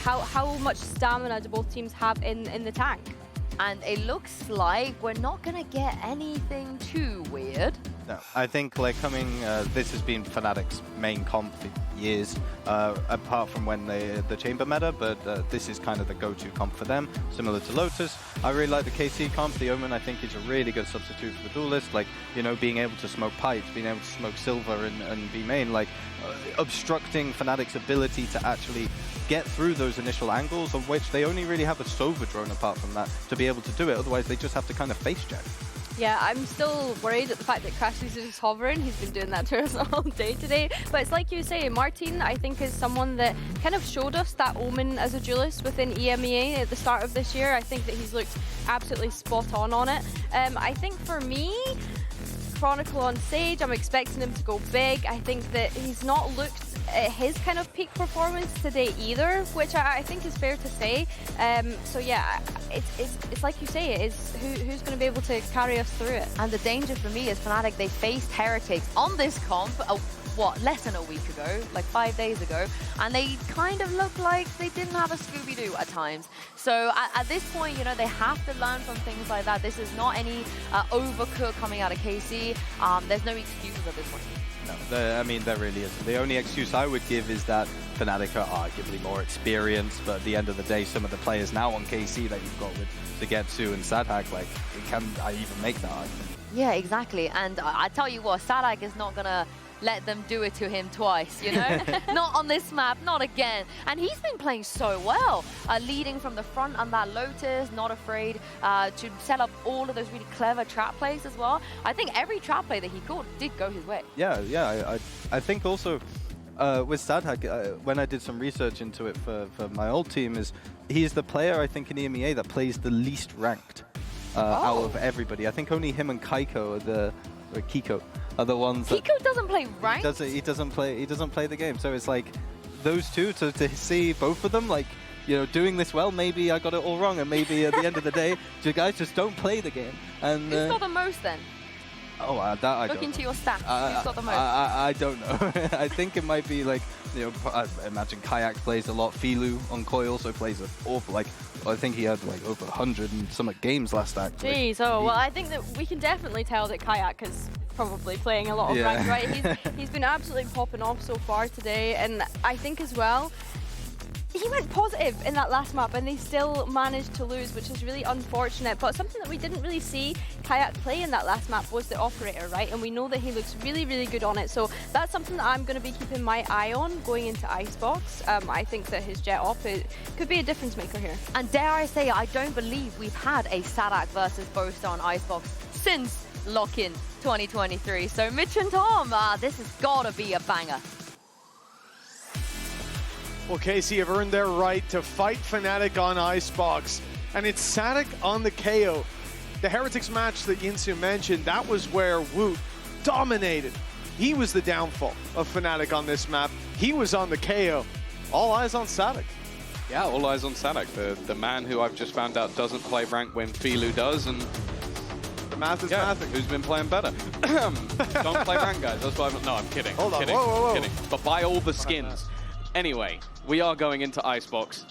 how much stamina do both teams have in the tank. And it looks like we're not going to get anything too weird. No, I think like this has been Fnatic's main comp for years, apart from when the chamber meta, but this is kind of the go-to comp for them, similar to Lotus. I really like the KC comp. The Omen, I think, is a really good substitute for the Duelist. Like, you know, being able to smoke pipes, being able to smoke silver and be main, like obstructing Fnatic's ability to actually get through those initial angles, of which they only really have a Sova drone apart from that to be able to do it. Otherwise, they just have to kind of face jab. Yeah, I'm still worried at the fact that Crashes is hovering. He's been doing that to us all day today. But it's like you say, Martin, I think, is someone that kind of showed us that Omen as a duelist within EMEA at the start of this year. I think that he's looked absolutely spot on it. I think for me, Chronicle on Sage, I'm expecting him to go big. I think that he's not looked at his kind of peak performance today either, which I think is fair to say. So yeah, it's like you say, it is who's going to be able to carry us through it. And the danger for me is Fnatic, they faced Heretics on this comp, less than a week ago, like 5 days ago, and they kind of look like they didn't have a Scooby-Doo at times. So at this point, you know, they have to learn from things like that. This is not any overcook coming out of KC. There's no excuses at this point. No, I mean, there really isn't. The only excuse I would give is that Fnatic are arguably more experienced, but at the end of the day, some of the players now on KC that you've got with Zagetsu and Sadhak, like, can I even make that argument? Yeah, exactly. And I tell you what, Sadhak is not going to let them do it to him twice, you know? Not on this map, not again. And he's been playing so well, leading from the front on that Lotus, not afraid to set up all of those really clever trap plays as well. I think every trap play that he caught did go his way. Yeah, I think also with Sadhak, when I did some research into it for my old team, is he's the player, I think, in EMEA that plays the least ranked out of everybody. I think only him and Kaiko or Kiko are the ones. Kiko doesn't play ranked. He doesn't play the game. So it's like those two to see both of them like, you know, doing this well. Maybe I got it all wrong, and maybe at the end of the day, you guys just don't play the game. And who's got the most then? Oh, that I Look don't into know. your stats. Who's got the most? I don't know. I think it might be like, you know, I imagine Kayak plays a lot. Filu on Koi also plays an awful, like, I think he had like over 100 and some games last act. Jeez, well, I think that we can definitely tell that Kayak is probably playing a lot of rank, right? He's been absolutely popping off so far today, and I think as well, he went positive in that last map and they still managed to lose, which is really unfortunate. But something that we didn't really see Kayak play in that last map was the operator, right? And we know that he looks really, really good on it. So that's something that I'm going to be keeping my eye on going into Icebox. I think that his jet op could be a difference maker here. And dare I say, I don't believe we've had a Sadhak versus Boaster on Icebox since lock-in 2023. So Mitch and Tom, this has got to be a banger. Well, KC have earned their right to fight Fnatic on Icebox, and it's Sadhak on the KO. The Heretics match that Yinsu mentioned, that was where Woot dominated. He was the downfall of Fnatic on this map. He was on the KO. All eyes on Sadhak. Yeah, all eyes on Sadhak, the man who I've just found out doesn't play rank when Filu does, and the math is mathing. Who's been playing better? Don't play rank, guys. That's why no, I'm kidding. Hold on, kidding, whoa. kidding. But buy all the skins. Anyway, we are going into Icebox.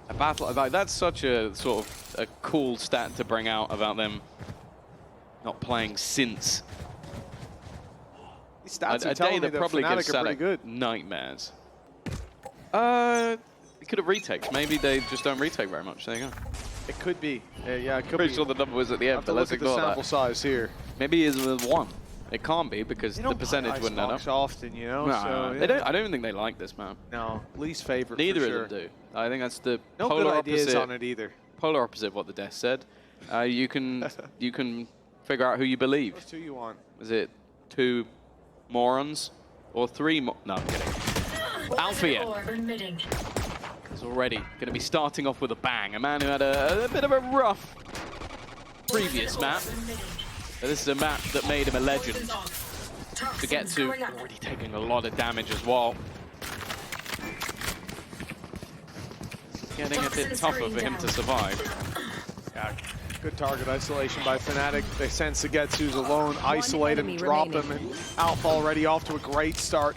A battle, like, that's such a sort of a cool stat to bring out about them not playing since. These stats a day that probably gives Sadhak nightmares. It could have retakes. Maybe they just don't retake very much. There you go. It could be. Yeah, it could Pretty be. sure the number was at the end, but let's ignore ignore the sample size here. Maybe it was 1. It can't be because the percentage wouldn't add up. Often, you know. No, so, they don't. I don't even think they like this map. No, least favorite. Neither for of them do. I think that's the no polar good opposite. ideas on it either. Polar opposite of what the desk said. You can figure out who you believe. Who you want? Is it 2 morons or 3? No, I'm kidding. Alfie is already going to be starting off with a bang. A man who had a bit of a rough previous map. But this is a map that made him a legend. To get to, already taking a lot of damage as well. Getting a bit tougher for him to survive. Yeah, good target isolation by Fnatic. They sense Zagetsu's alone, isolate him, drop him, and Alpha already off to a great start.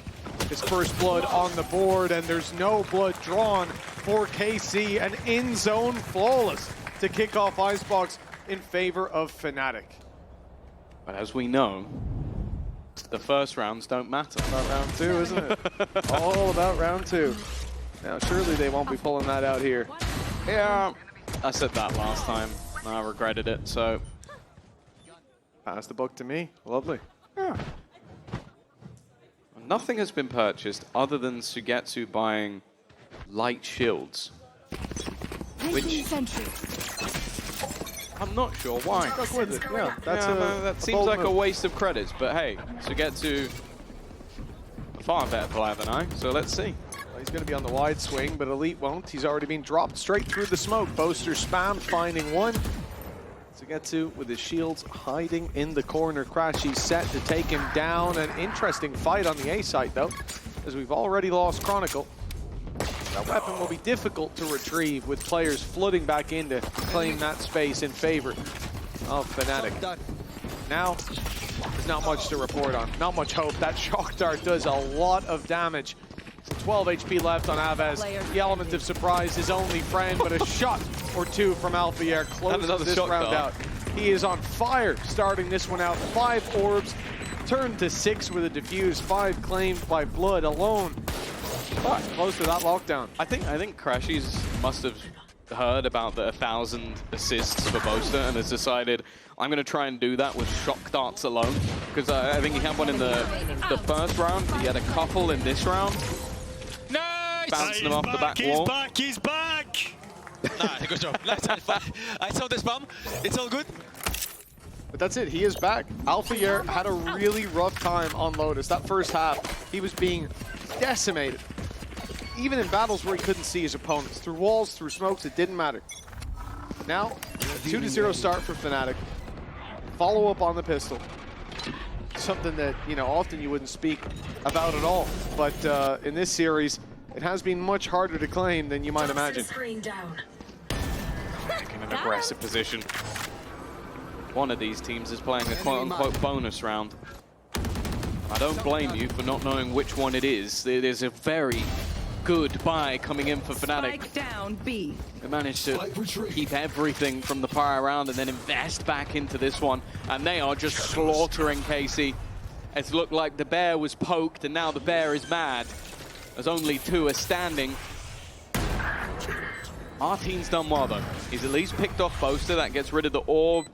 His first blood on the board, and there's no blood drawn for KC, and in-zone flawless to kick off Icebox in favor of Fnatic. But as we know, the first rounds don't matter. About round 2, isn't it? All about round 2. Now, surely they won't be pulling that out here. Yeah, I said that last time. I regretted it, so. Pass the buck to me. Lovely. Yeah. Nothing has been purchased other than Sugetsu buying light shields. Which I'm not sure why. Stuck with it. Yeah, that seems like a waste of credits, but hey, Sugetsu a far better player than I, so let's see. Well, he's going to be on the wide swing, but Elite won't. He's already been dropped straight through the smoke. Boaster spam, finding one. Sugetsu with his shields hiding in the corner. Crashy's set to take him down. An interesting fight on the A site, though, as we've already lost Chronicle. That weapon will be difficult to retrieve with players flooding back in to claim that space in favor of Fnatic. Now, there's not much to report on. Not much hope. That shock dart does a lot of damage. 12 HP left on Aves. The element of surprise, his only friend, but a shot or two from Alfier closes this round out. He is on fire starting this one out. 5 orbs, turned to 6 with a diffuse, 5 claimed by Blood alone. But close to that lockdown. I think Crashies must have heard about the 1,000 assists for Boaster and has decided, I'm going to try and do that with shock darts alone. Because I think he had one in the first round, he had a couple in this round. Nice! Bouncing him off the back wall. He's back! Nah, good job. I saw this bomb. It's all good. But that's it, he is back. Alfier had a really rough time on Lotus. That first half, he was being decimated. Even in battles where he couldn't see his opponents. Through walls, through smokes, it didn't matter. Now, 2-0 start for Fnatic. Follow up on the pistol. Something that, you know, often you wouldn't speak about at all. But in this series, it has been much harder to claim than you might imagine. In an aggressive position. One of these teams is playing a quote-unquote bonus round. I don't blame you for not knowing which one it is. There's a very good buy coming in for Fnatic. Spike down, B. They managed to keep everything from the prior round and then invest back into this one. And they are just slaughtering KC. It's looked like the bear was poked and now the bear is mad. As only 2 are standing. Martin's done well though. He's at least picked off Boaster. That gets rid of the orb.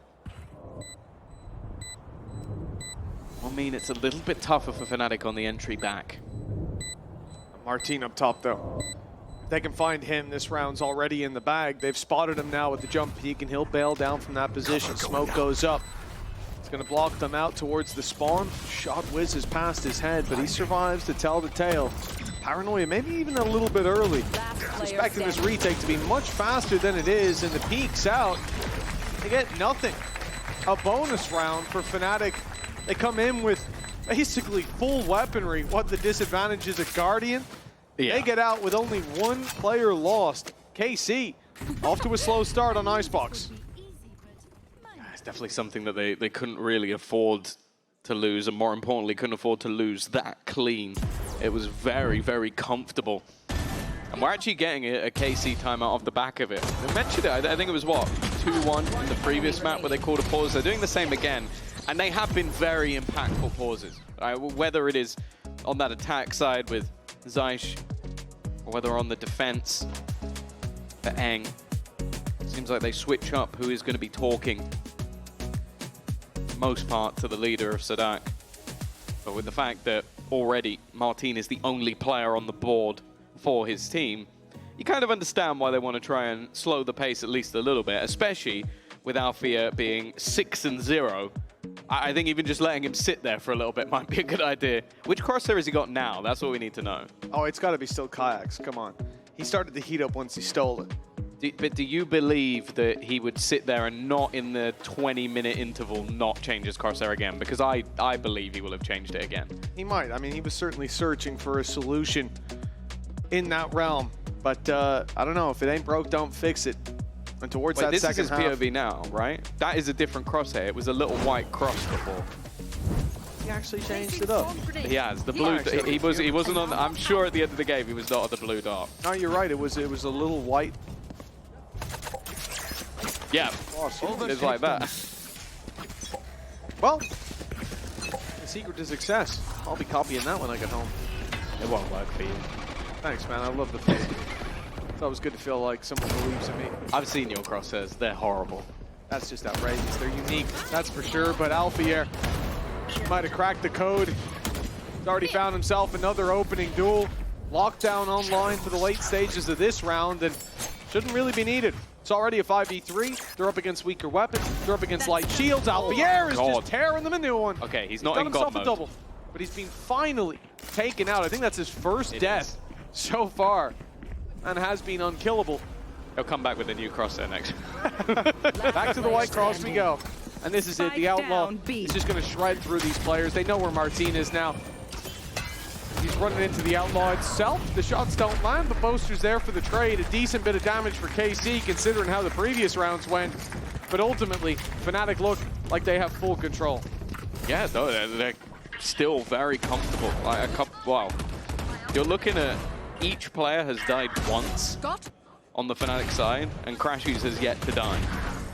I mean, it's a little bit tougher for Fnatic on the entry back. Martin up top, though. If they can find him, this round's already in the bag. They've spotted him now with the jump peak, and he'll bail down from that position. Smoke goes up. It's going to block them out towards the spawn. Shot whizzes past his head, but he survives to tell the tale. Paranoia, maybe even a little bit early. Expecting this retake to be much faster than it is, and the peak's out. They get nothing. A bonus round for Fnatic. They come in with basically full weaponry. What the disadvantage is a Guardian. Yeah. They get out with only 1 player lost. KC off to a slow start on Icebox. It's definitely something that they couldn't really afford to lose, and more importantly, couldn't afford to lose that clean. It was very, very comfortable. And we're actually getting a KC timeout off the back of it. I mentioned it, I think it was what, 2-1 in the previous map where they called a pause. They're doing the same again. And they have been very impactful pauses. Whether it is on that attack side with Zysh, or whether on the defense for Eng. Seems like they switch up who is going to be talking, for the most part, to the leader of Sadak. But with the fact that already Martin is the only player on the board for his team, you kind of understand why they want to try and slow the pace at least a little bit, especially with Alfier being 6-0. I think even just letting him sit there for a little bit might be a good idea. Which crosshair has he got now? That's what we need to know. Oh, it's got to be still Kayaks. Come on. He started to heat up once he stole it. But do you believe that he would sit there and not in the 20-minute interval not change his crosshair again? Because I believe he will have changed it again. He might. I mean, he was certainly searching for a solution in that realm. But I don't know. If it ain't broke, don't fix it. And towards that second half... This is his POV now, right? That is a different crosshair. It was a little white cross before. actually changed it up. He has. The blue. He wasn't on. I'm sure at the end of the game he was not on the blue dart. No, you're right. It was a little white. Yeah. It's like that. Well, the secret to success. I'll be copying that when I get home. It won't work for you. Thanks, man. I love the feeling. It's always good to feel like someone believes in me. I've seen your crosshairs. They're horrible. That's just outrageous. They're unique, that's for sure. But Alfier might have cracked the code. He's already found himself another opening duel. Lockdown online for the late stages of this round, and shouldn't really be needed. It's already a 5v3. They're up against weaker weapons. They're up against light shields. Alfier is just tearing them a new one. Okay, he's not got in God himself mode. a double, but he's been finally taken out. I think that's his first death so far, and has been unkillable. He'll come back with a new crosshair next. Back to the white cross we go. And this is it. The Outlaw is just going to shred through these players. They know where Martin is now. He's running into the Outlaw itself. The shots don't land, but Boaster's there for the trade. A decent bit of damage for KC, considering how the previous rounds went. But ultimately, Fnatic look like they have full control. Yeah, no, they're still very comfortable. Like wow. You're looking at each player has died once on the Fnatic side, and Crashies has yet to die.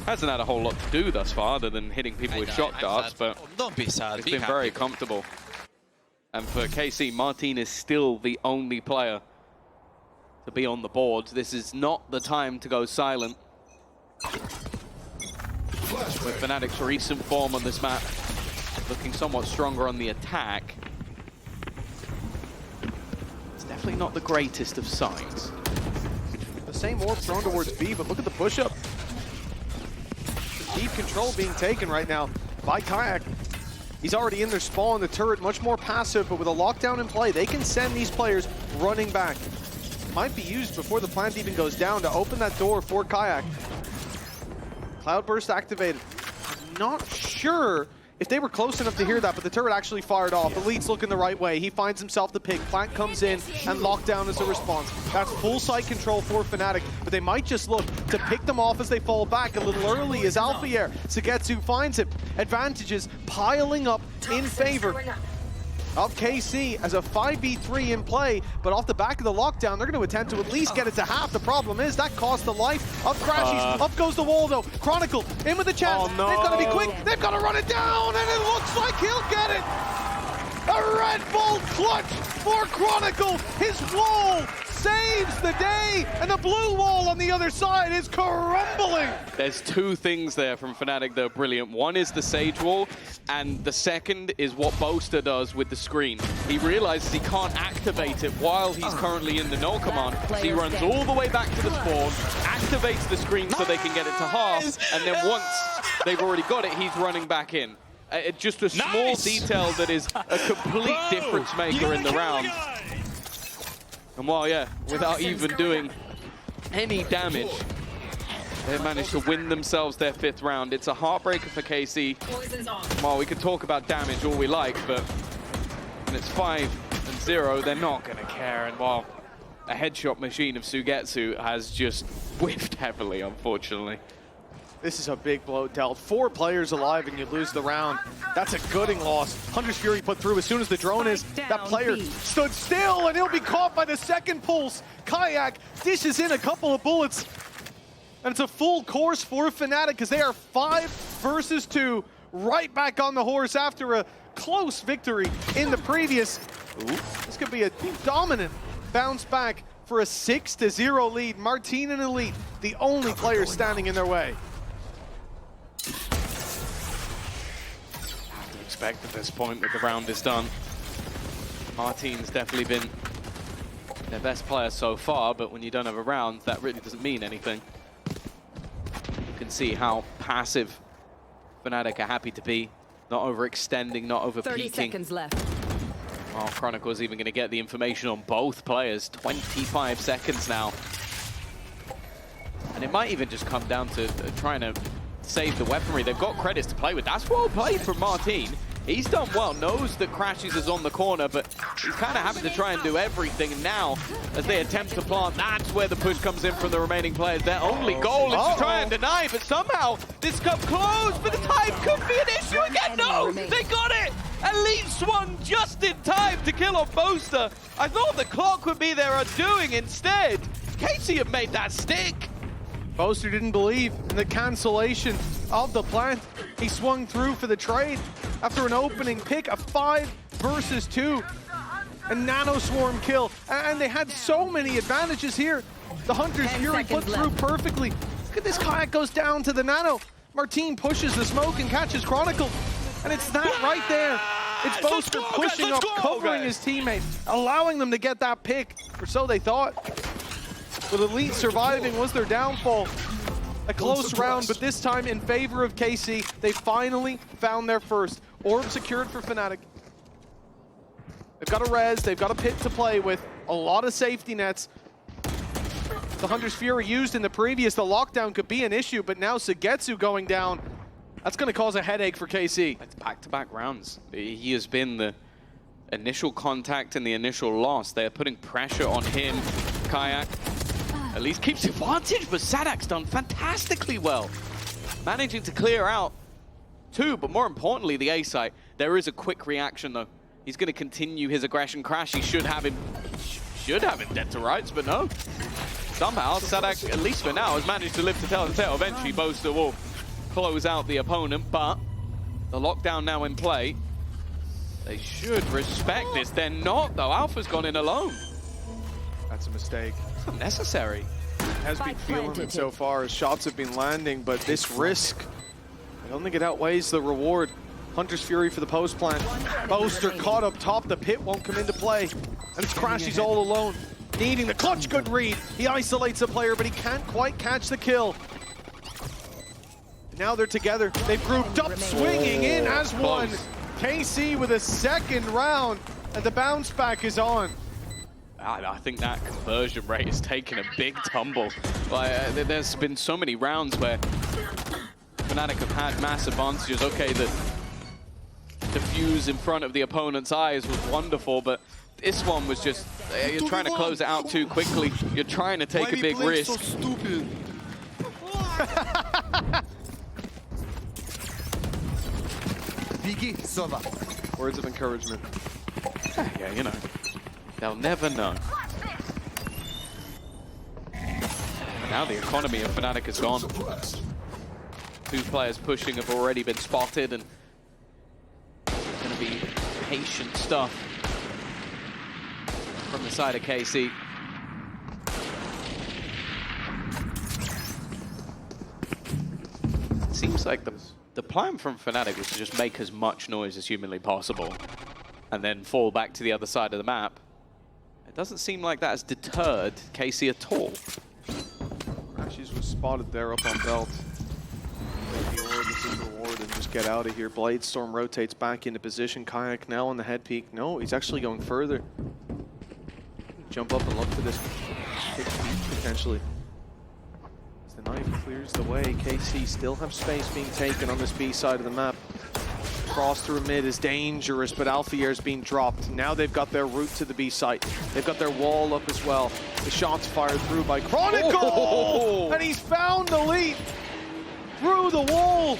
Hasn't had a whole lot to do thus far other than hitting people with shock darts, but don't be sad. it's been very comfortable. And for KC, Martin is still the only player to be on the board. This is not the time to go silent. With Fnatic's recent form on this map, looking somewhat stronger on the attack, it's definitely not the greatest of signs. The same orb thrown towards B, but look at the push-up. Deep control being taken right now by Kayak. He's already in their spawn, the turret much more passive, but with a lockdown in play, they can send these players running back. Might be used before the plant even goes down to open that door for Kayak. Cloudburst activated. I'm not sure if they were close enough to hear that, but the turret actually fired off. Elite's looking the right way. He finds himself the pick. Plant comes in, and lockdown is a response. That's full site control for Fnatic, but they might just look to pick them off as they fall back a little early as Alfier. Sugetsu finds him. Advantages piling up in favor of KC as a 5v3 in play, but off the back of the lockdown, they're going to attempt to at least get it to half. The problem is that cost the life of Crashies. Up goes the wall though. Chronicle in with a chance. Oh, no. They've got to be quick. They've got to run it down, and it looks like he'll get it. A Red Bull clutch for Chronicle. His wall saves the day, and the blue wall on the other side is crumbling. There's two things there from Fnatic that are brilliant. One is the Sage Wall, and the second is what Boaster does with the screen. He realizes he can't activate it while he's currently in the null command. So he runs all the way back to the spawn, activates the screen so they can get it to half, and then once they've already got it, he's running back in. Just a small detail that is a complete difference maker in the round. And while, yeah, without even doing any damage, they managed to win themselves their 5th round. It's a heartbreaker for KC. Well, we could talk about damage all we like, but when it's 5-0, they're not going to care. And while a headshot machine of Sugetsu has just whiffed heavily, unfortunately. This is a big blow dealt. 4 players alive and you lose the round. That's a gooding loss. Hunter's Fury put through as soon as the drone is. That player stood still and he'll be caught by the second pulse. Kayak dishes in a couple of bullets. And it's a full course for Fnatic because they are 5 versus 2. Right back on the horse after a close victory in the previous. This could be a dominant bounce back for a 6-0 lead. Martin and Elite, the only players standing in their way. Have to expect at this point that the round is done. Martin's definitely been their best player so far, but when you don't have a round, that really doesn't mean anything. You can see how passive Fnatic are happy to be. Not overextending, not over peaking. 30 seconds left. Oh, Chronicle's even going to get the information on both players. 25 seconds now. And it might even just come down to trying to save the weaponry. They've got credits to play with. That's well played from Martin. He's done well, knows that Crashies is on the corner, but he's kind of having to try and do everything. And now, as they attempt to plant, that's where the push comes in from the remaining players. Their only goal is to try and deny, but somehow this comes close, but the time could be an issue again. No, they got it! Elite swung just in time to kill on Boaster. I thought the clock would be their undoing instead. Casey have made that stick. Boaster didn't believe in the cancellation of the plant. He swung through for the trade after an opening pick, a 5 versus 2. A nano swarm kill, and they had so many advantages here. The Hunter's Fury put through perfectly. Look at this kayak goes down to the nano. Martine pushes the smoke and catches Chronicle, and it's that right there. It's Boaster pushing up, covering his teammate, allowing them to get that pick, or so they thought. With Elite surviving was their downfall. A close round, but this time in favor of KC. They finally found their first. Orb secured for Fnatic. They've got a res, they've got a pit to play with, a lot of safety nets. The Hunter's Fury used in the previous, the lockdown could be an issue, but now Sugetsu going down, that's going to cause a headache for KC. It's back-to-back rounds. He has been the initial contact and the initial loss. They're putting pressure on him. Kayak at least keeps the advantage, but Sadak's done fantastically well. Managing to clear out 2, but more importantly, the A site. There is a quick reaction though. He's going to continue his aggression crash. He should have him dead to rights, but no. Somehow, Sadak, at least for now, has managed to live to tell the tale. Eventually, Boaster will close out the opponent, but the lockdown now in play. They should respect this. They're not, though. Alpha's gone in alone. That's a mistake. It's unnecessary. Has been feeling it so far as shots have been landing, but this risk, I don't think it outweighs the reward. Hunter's Fury for the post plant. Boaster caught up top, the pit won't come into play. And it's Crashy's all alone. Needing the clutch, good read. He isolates a player, but he can't quite catch the kill. Now they're together. They've grouped up, swinging in as one. KC with a second round, and the bounce back is on. I think that conversion rate has taken a big tumble. Like, there's been so many rounds where Fnatic have had mass advantages. Okay, the defuse in front of the opponent's eyes was wonderful, but this one was just, you're trying to close it out too quickly. You're trying to take a big risk. So stupid? Words of encouragement. Yeah, you know, they'll never know. Now the economy of Fnatic is gone. 2 players pushing have already been spotted, and it's going to be patient stuff from the side of KC. It seems like the plan from Fnatic was to just make as much noise as humanly possible and then fall back to the other side of the map. It doesn't seem like that has deterred KC at all. Crashies was spotted there up on belt. The orb is his reward and just get out of here. Bladestorm rotates back into position. Kayak now on the head peak. No, he's actually going further. Jump up and look for this big peak potentially. As the knife clears the way, KC still have space being taken on this B side of the map. Cross through mid is dangerous, but Alfier's being dropped. Now they've got their route to the B site. They've got their wall up as well. The shot's fired through by Chronicle! Oh! And he's found the lead through the wall.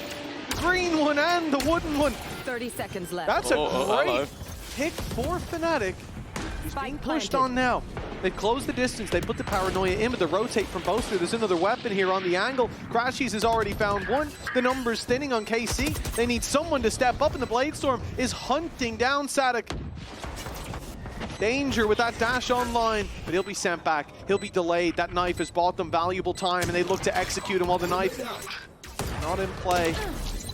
The green one and the wooden one. 30 seconds left. That's a great pick for Fnatic. He's being pushed on now. They've closed the distance. They put the paranoia in with the rotate from Boaster. There's another weapon here on the angle. Crashies has already found one. The numbers thinning on KC. They need someone to step up, and the Bladestorm is hunting down Sadak. Danger with that dash online, but he'll be sent back. He'll be delayed. That knife has bought them valuable time, and they look to execute him while the knife not in play.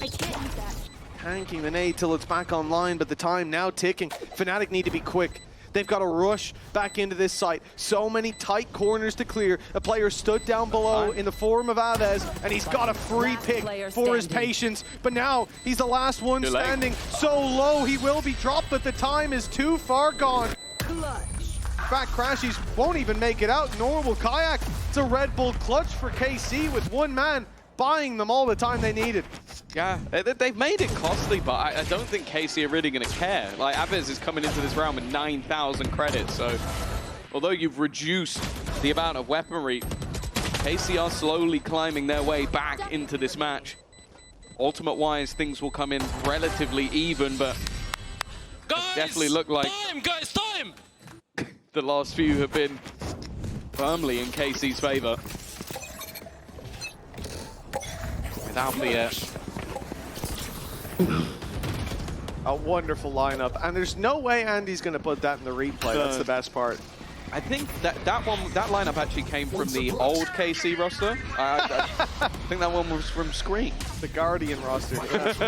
I can't use that. Tanking the nade till it's back online, but the time now ticking. Fnatic need to be quick. They've got to rush back into this site. So many tight corners to clear. A player stood down below in the form of Aves, and he's got a free pick for his patience. But now he's the last one standing. So low, he will be dropped, but the time is too far gone. Clutch. In fact, Crashies won't even make it out, nor will Kayak. It's a Red Bull clutch for KC with one man buying them all the time they needed. Yeah, they've made it costly, but I don't think KC are really going to care. Like, Aves is coming into this round with 9,000 credits, so although you've reduced the amount of weaponry, KC are slowly climbing their way back into this match. Ultimate-wise, things will come in relatively even, but Guys, definitely look like guys, time! the last few have been firmly in KC's favor. Without the A wonderful lineup, and there's no way Andy's going to put that in the replay. That's the best part. I think that lineup actually came from the old KC roster. I think that one was from Screen. The Guardian roster. Yes.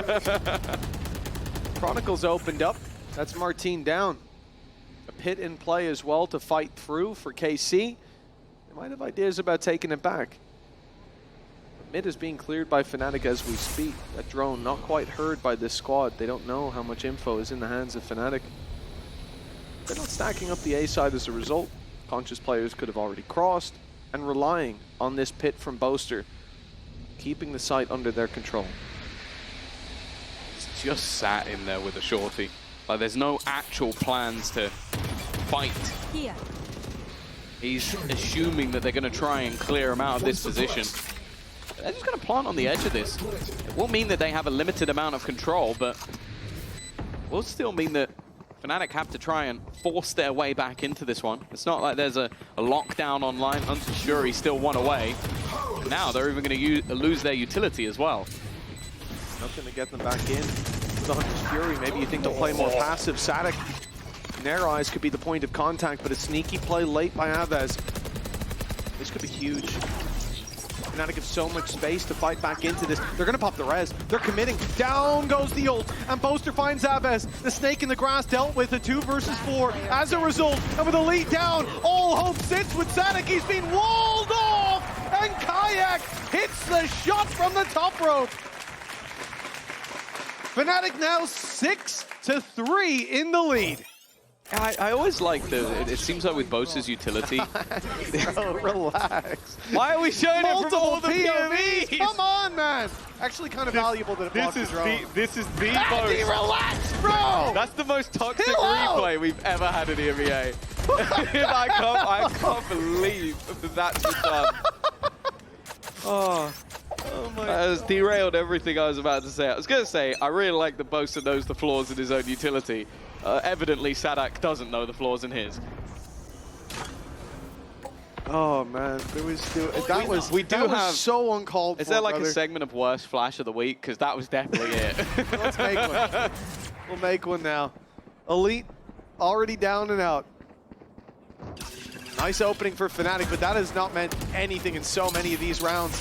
Chronicles opened up. That's Martine down. A pit in play as well to fight through for KC. They might have ideas about taking it back. Mid is being cleared by Fnatic as we speak. That drone not quite heard by this squad. They don't know how much info is in the hands of Fnatic. They're not stacking up the A side as a result. Conscious players could have already crossed, and relying on this pit from Boaster, keeping the site under their control. He's just sat in there with a shorty. Like, there's no actual plans to fight. Here. He's assuming that they're going to try and clear him out of this position. They're just going to plant on the edge of this. It will mean that they have a limited amount of control, but it will still mean that Fnatic have to try and force their way back into this one. It's not like there's a lockdown online. Hunter's Fury still one away. And now they're even going to lose their utility as well. Not going to get them back in. The Hunter's Fury, maybe you think they'll play more passive. Sadik, in their eyes, could be the point of contact, but a sneaky play late by Aves. This could be huge. Fnatic have so much space to fight back into this. They're going to pop the res. They're committing. Down goes the ult. And Boaster finds Aves. The snake in the grass dealt with a 2 versus 4. As a result, and with a lead down, all hope sits with Sadik. He's been walled off. And Kayak hits the shot from the top rope. Fnatic now 6-3 in the lead. I always like it seems like with Boaster's utility. Bro, relax. Why are we showing it from all the POVs? POVs? Come on, man. Actually kind of valuable that it blocks the drone. This is the Andy, most. relax, bro. That's the most toxic Chill out. replay we've ever had in EMEA. I can't believe that's just done. Oh my that has derailed everything I was about to say. I was going to say, I really like that Boaster knows the flaws in his own utility. Evidently, Sadak doesn't know the flaws in his. Oh man, there was that was so uncalled for. Is there like brother. a segment of worst flash of the week? Because that was definitely it. Let's make one. We'll make one now. Elite already down and out. Nice opening for Fnatic, but that has not meant anything in so many of these rounds.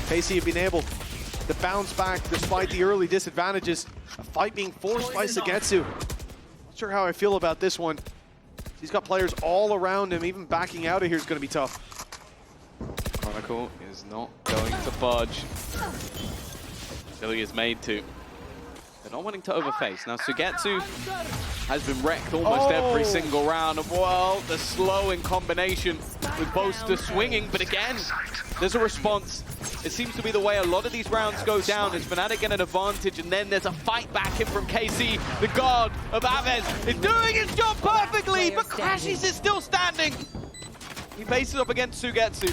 KC have been able to bounce back despite the early disadvantages. A fight being forced by Sugetsu. Not sure how I feel about this one. He's got players all around him. Even backing out of here is going to be tough. Chronicle is not going to budge. Billy is made to. They're not wanting to overface. Now, Sugetsu has been wrecked almost every single round. And, well, the slow in combination with Boaster swinging. But again, there's a response. It seems to be the way a lot of these rounds go down. Is Fnatic get an advantage, and then there's a fight back in from KC. The guard of Aves is doing his job perfectly, but Crashes is still standing. He faces up against Sugetsu.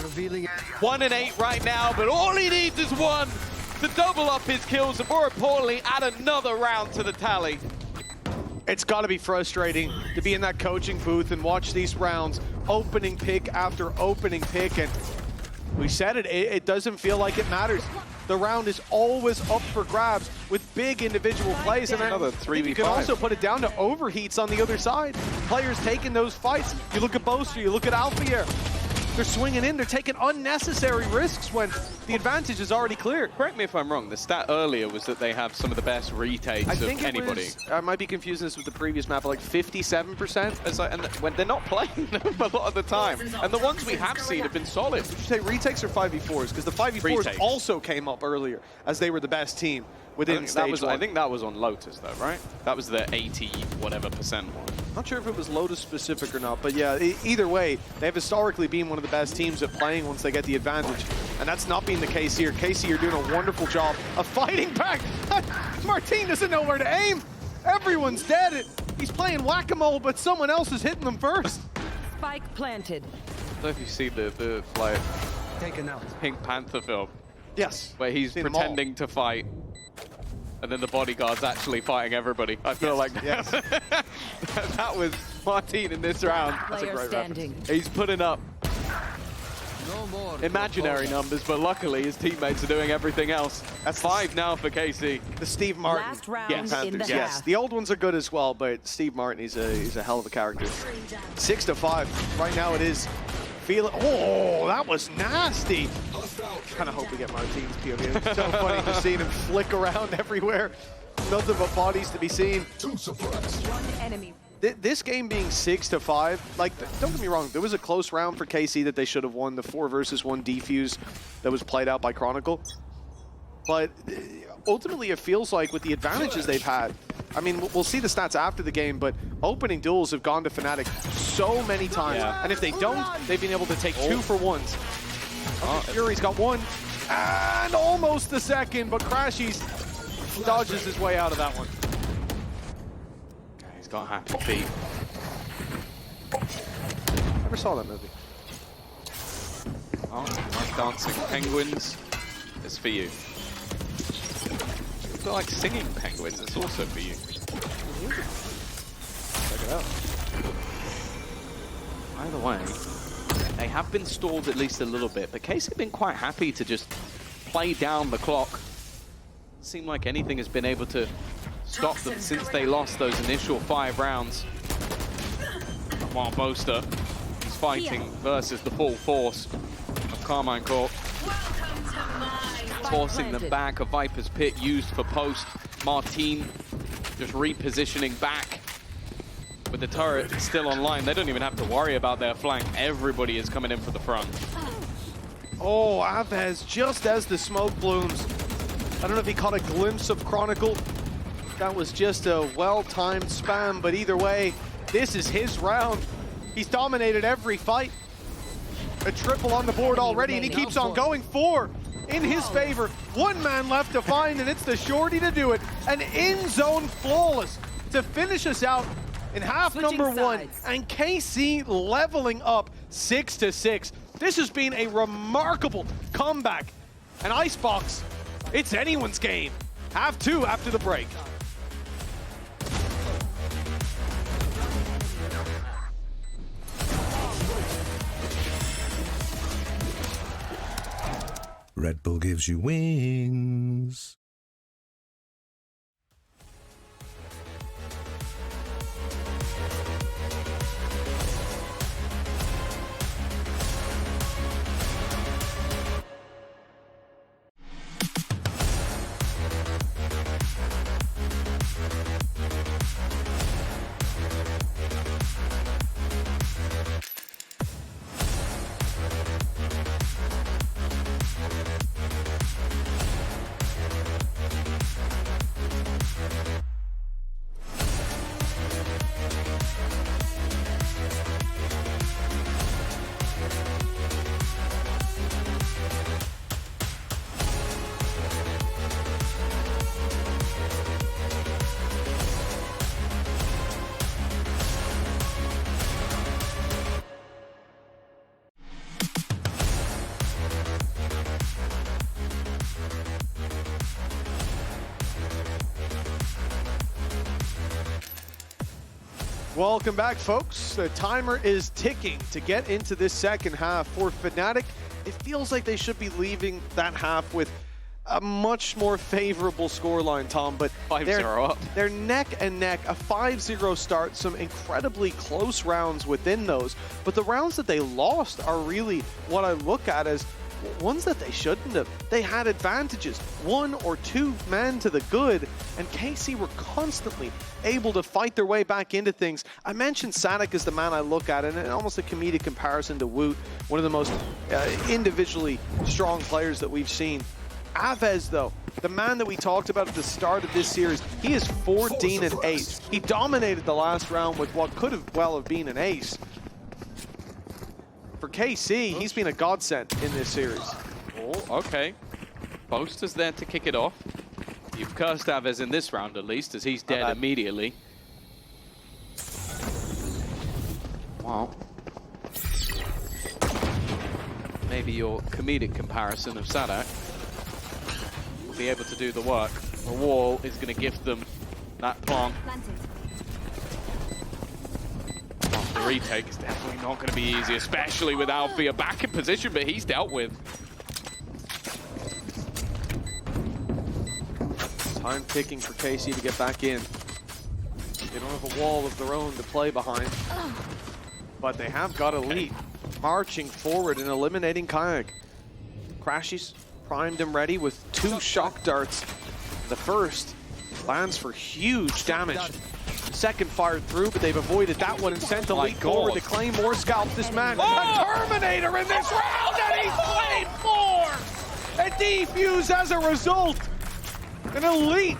1 and 8 right now, but all he needs is 1 to double up his kills, and more importantly, add another round to the tally. It's got to be frustrating to be in that coaching booth and watch these rounds, opening pick after opening pick, and we said it doesn't feel like it matters. The round is always up for grabs with big individual plays, and another 3v5. You can also put it down to overheats on the other side. Players taking those fights. You look at Boaster, you look at Alphier. They're swinging in, they're taking unnecessary risks when the advantage is already clear. Correct me if I'm wrong, the stat earlier was that they have some of the best retakes of anybody. I might be confusing this with the previous map, but like 57%. And when they're not playing them a lot of the time. And the ones we have seen have been solid. Did you say retakes or 5v4s? Because the 5v4s retakes also came up earlier as they were the best team within stage 1. I think that was on Lotus though, right? That was the 80 whatever % one. Not sure if it was Lotus specific or not, but yeah, either way, they've historically been one of the best teams at playing once they get the advantage. And that's not been the case here. KC are doing a wonderful job of fighting back. Martine doesn't know where to aim. Everyone's dead. He's playing whack-a-mole, but someone else is hitting them first. Spike planted. I don't know if you see the like Pink Panther film. Yes. Where he's Seen them pretending to fight. and then the bodyguard's actually fighting everybody. I feel like Yes. that was Martin in this round. That's a Player great standing. He's putting up imaginary numbers, but luckily his teammates are doing everything else. That's 5 now for KC. The Steve Martin. Last round Yes. in the Panthers, yes. half. The old ones are good as well, but Steve Martin, he's a hell of a character. 6-5. Right now it is. Feel it. Oh, that was nasty. Kind of hope we get Martin's POV. It's so funny just seeing him flick around everywhere. Nothing but bodies to be seen. One enemy. This game being 6-5, like, don't get me wrong, there was a close round for KC that they should have won, the 4 versus 1 defuse that was played out by Chronicle. But ultimately, it feels like with the advantages they've had, I mean, we'll see the stats after the game, but opening duels have gone to Fnatic so many times. Yeah. And if they don't, they've been able to take 2 for 1s. Fury's got 1, and almost the second, but Crashies dodges his way out of that one. He's got happy feet. Never saw that movie. Oh, nice dancing penguins. It's for you. If you like singing penguins, it's also for you. Check it out. Either way, they have been stalled at least a little bit, but KC have been quite happy to just play down the clock. Seem like anything has been able to stop them since they lost those initial 5 rounds. While Boaster is fighting versus the full force of Karmine Corp. Forcing them back, a Viper's Pit used for post. Martin just repositioning back. With the turret still online, they don't even have to worry about their flank. Everybody is coming in for the front. Oh, Avez, just as the smoke blooms. I don't know if he caught a glimpse of Chronicle. That was just a well-timed spam, but either way, this is his round. He's dominated every fight. A triple on the board already, and he keeps on going. 4 in his favor. 1 man left to find, and it's the shorty to do it. An in-zone flawless to finish us out in half number 1. And KC leveling up 6-6. This has been a remarkable comeback. And Icebox, it's anyone's game. Half 2 after the break. Red Bull gives you wings. Welcome back, folks. The timer is ticking to get into this second half. For Fnatic, it feels like they should be leaving that half with a much more favorable scoreline, Tom, but 5-0 up. They're neck and neck, a 5-0 start, some incredibly close rounds within those, but the rounds that they lost are really what I look at as ones that they shouldn't have. They had advantages, 1 or 2 men to the good, and KC were constantly able to fight their way back into things. I mentioned Fnatic as the man I look at, and almost a comedic comparison to Woot, one of the most individually strong players that we've seen. Avez, though, the man that we talked about at the start of this series, he is 14-8. He dominated the last round with what could have well have been an ace. For KC, he's been a godsend in this series. Oh, okay. Boaster's there to kick it off. You've cursed Avez in this round at least, as he's dead immediately. Wow. Maybe your comedic comparison of Sadak will be able to do the work. The wall is going to gift them that plant. The retake is definitely not going to be easy, especially with Alfia back in position, but he's dealt with. Time ticking for KC to get back in. They don't have a wall of their own to play behind, but they have got Elite marching forward and eliminating Kayak. Crashies primed him ready with 2 shock darts. The first lands for huge damage. The second fired through, but they've avoided that one and sent Elite forward to claim more scalps. This man, a Terminator in this round, and he's claimed more! A defuse as a result. And Elite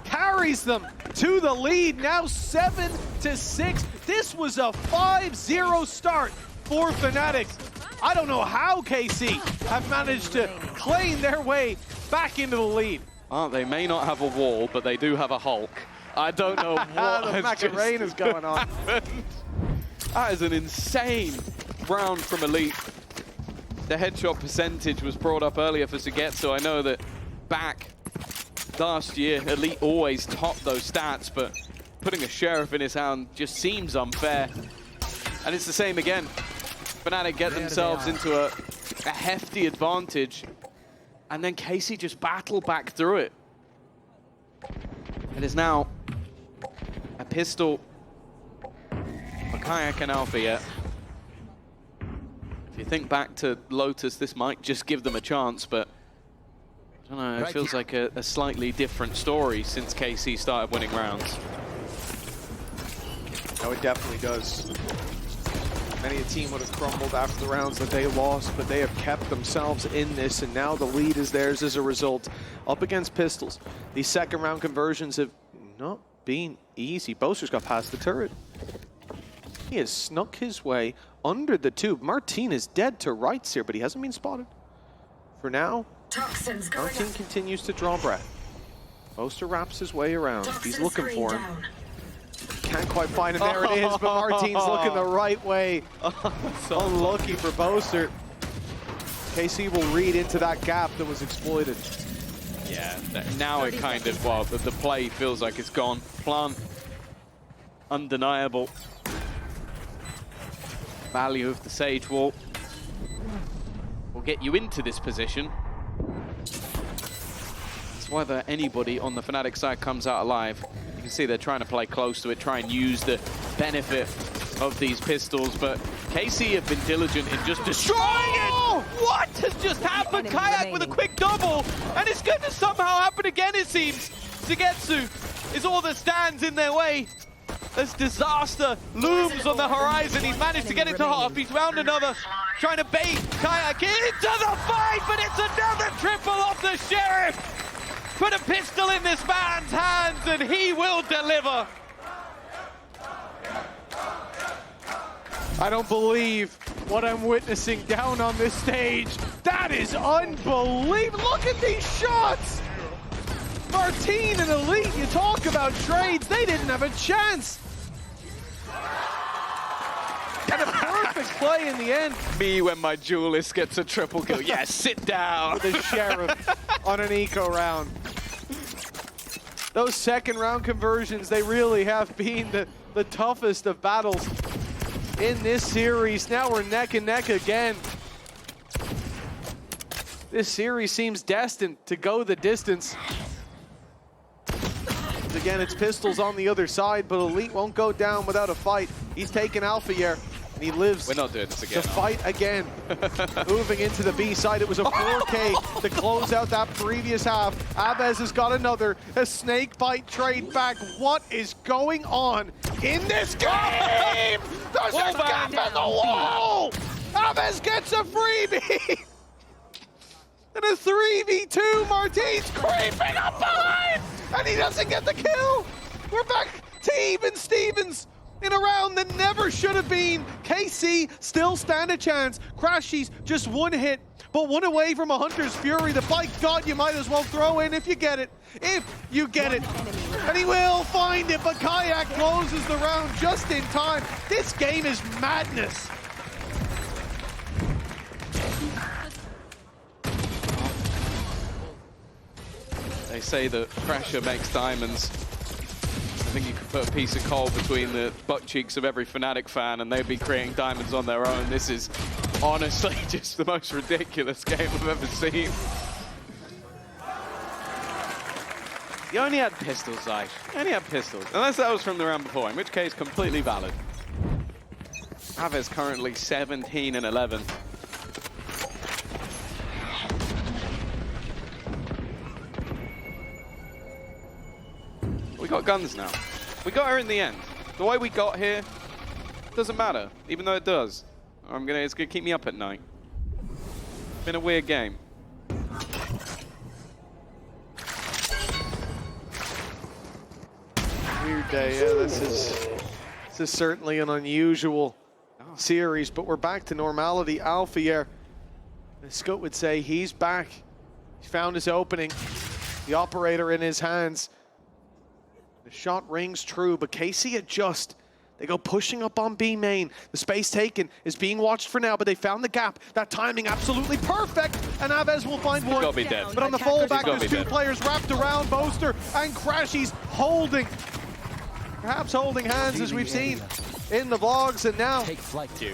carries them to the lead, now 7-6. This was a 5-0 start for Fnatic. I don't know how KC have managed to claim their way back into the lead. They may not have a wall, but they do have a Hulk. I don't know what the has Macarena's going on. That is an insane round from Elite. The headshot percentage was brought up earlier for Sugetsu. I know that back last year, Elite always topped those stats, but putting a Sheriff in his hand just seems unfair. And it's the same again. Fnatic get themselves into a hefty advantage, and then KC just battle back through it. It is now a pistol for Kayak and Alfia. If you think back to Lotus, this might just give them a chance, but I don't know, it feels like a slightly different story since KC started winning rounds. No, it definitely does. Many a team would have crumbled after the rounds that they lost, but they have kept themselves in this, and now the lead is theirs as a result. Up against Pistols, these second round conversions have not been easy. Boaster's got past the turret. He has snuck his way under the tube. Martin is dead to rights here, but he hasn't been spotted. For now, Martin continues to draw breath. Boaster wraps his way around. He's looking for him. Can't quite find him. There it is, but Martin's looking the right way. Unlucky for Boaster. KC will read into that gap that was exploited. Yeah, now it kind of, well, the play feels like it's gone. Plant, undeniable. Value of the Sage Wall will get you into this position. It's whether anybody on the Fnatic side comes out alive. You can see they're trying to play close to it, try and use the benefit of these pistols, but KC have been diligent in just destroying it! What has just happened? Kayak with a quick double, and it's going to somehow happen again, it seems. Sugetsu is all that stands in their way. As disaster looms on the horizon, he's managed to get it to half. He's found another, trying to bait Kayak into the fight, but it's another triple off the Sheriff. Put a pistol in this man's hands, and he will deliver. I don't believe what I'm witnessing down on this stage. That is unbelievable. Look at these shots. Martin and Elite, you talk about trades. They didn't have a chance. And a perfect play in the end. Me when my duelist gets a triple kill. Yes, sit down. The Sheriff on an eco round. Those second round conversions, they really have been the toughest of battles in this series. Now we're neck and neck again. This series seems destined to go the distance. Again, it's Pistols on the other side, but Elite won't go down without a fight. He's taken Alpha here, and he lives We're not doing this again, to fight again. Moving into the B side, it was a 4K to close out that previous half. Abez has got another, a snake bite trade back. What is going on in this game? There's a gap in the wall! Abez gets a freebie! And a 3v2, Martin's creeping up behind! And he doesn't get the kill! We're back to even Stevens in a round that never should have been. KC still stand a chance. Crashies just one hit, but one away from a Hunter's Fury that by God you might as well throw in if you get it. If you get it. And he will find it, but Kayak closes the round just in time. This game is madness. They say that pressure makes diamonds. I think you could put a piece of coal between the butt cheeks of every Fnatic fan and they'd be creating diamonds on their own. This is honestly just the most ridiculous game I've ever seen. You only had pistols, Zai. You only had pistols. Unless that was from the round before, in which case, completely valid. Aves currently 17 and 11. We got guns now. We got her in the end. The way we got here doesn't matter, even though it does. It's gonna keep me up at night. Been a weird game. Weird day. Yeah, this is certainly an unusual series, but we're back to normality. Alpha here, as Scott would say, he's back. He found his opening. The operator in his hands. The shot rings true, but KC adjust. They go pushing up on B main. The space taken is being watched for now, but they found the gap. That timing absolutely perfect, and Aves will find one. He's gotta be dead. But on the fallback, there's two players wrapped around Boaster and Crashy's holding. Perhaps holding hands, as we've seen in the vlogs, and now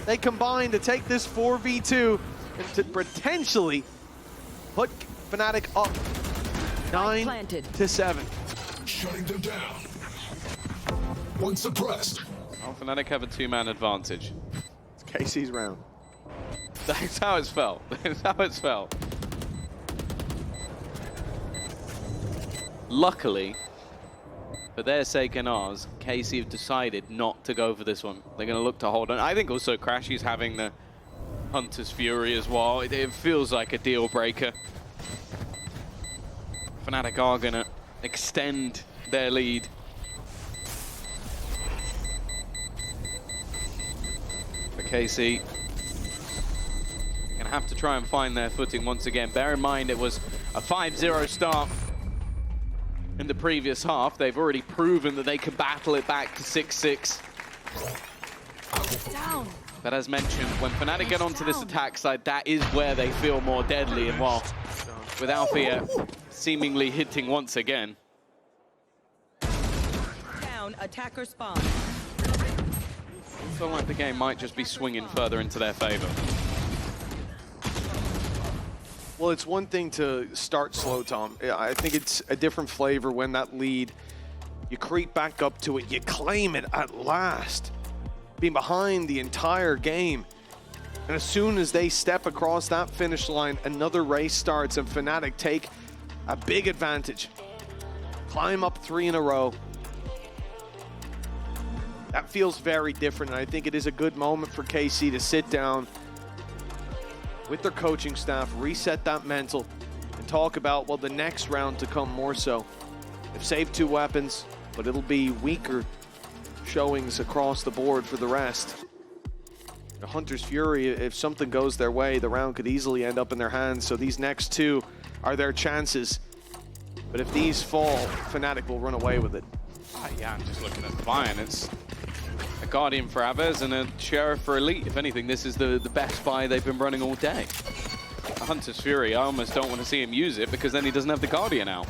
they combine to take this 4v2 and to potentially put Fnatic up 9-7. Shutting them down. One suppressed. Well, Fnatic have a two-man advantage. It's KC's round. That's how it's felt. That's how it's felt. Luckily, for their sake and ours, KC have decided not to go for this one. They're going to look to hold on. I think also Crashy's having the Hunter's Fury as well. It feels like a deal breaker. Fnatic are going to extend their lead. For KC, going to have to try and find their footing once again. Bear in mind it was a 5-0 start in the previous half. They've already proven that they can battle it back to 6-6. But as mentioned, when Fnatic get onto this attack side, that is where they feel more deadly. And while with Althea seemingly hitting once again. Down, attacker spawn. I feel like the game might just be swinging further into their favor. Well, it's one thing to start slow, Tom. I think it's a different flavor when that lead, you creep back up to it, you claim it at last. Being behind the entire game. And as soon as they step across that finish line, another race starts and Fnatic take a big advantage. Climb up 3 in a row. That feels very different, and I think it is a good moment for KC to sit down with their coaching staff, reset that mental, and talk about, well, the next round to come more so. They've saved 2 weapons, but it'll be weaker showings across the board for the rest. The Hunter's Fury, if something goes their way, the round could easily end up in their hands, so these next 2 are their chances. But if these fall, Fnatic will run away with it. Yeah, I'm just looking at the buy-in. It's a Guardian for Aves and a Sheriff for Elite. If anything, this is the best buy they've been running all day. A Hunter's Fury, I almost don't want to see him use it because then he doesn't have the Guardian out.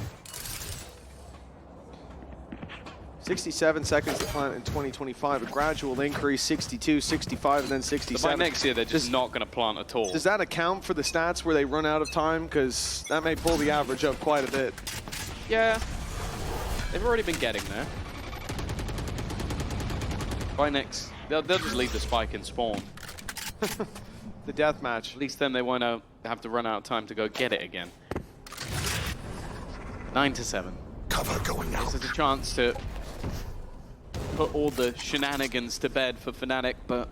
67 seconds to plant in 2025, a gradual increase, 62, 65, and then 67. So by next year, they're just not going to plant at all. Does that account for the stats where they run out of time? Because that may pull the average up quite a bit. Yeah, they've already been getting there. By next, they'll just leave the spike and spawn. The death match. At least then they won't have to run out of time to go get it again. 9-7. Cover going out. This is a chance to put all the shenanigans to bed for Fnatic, but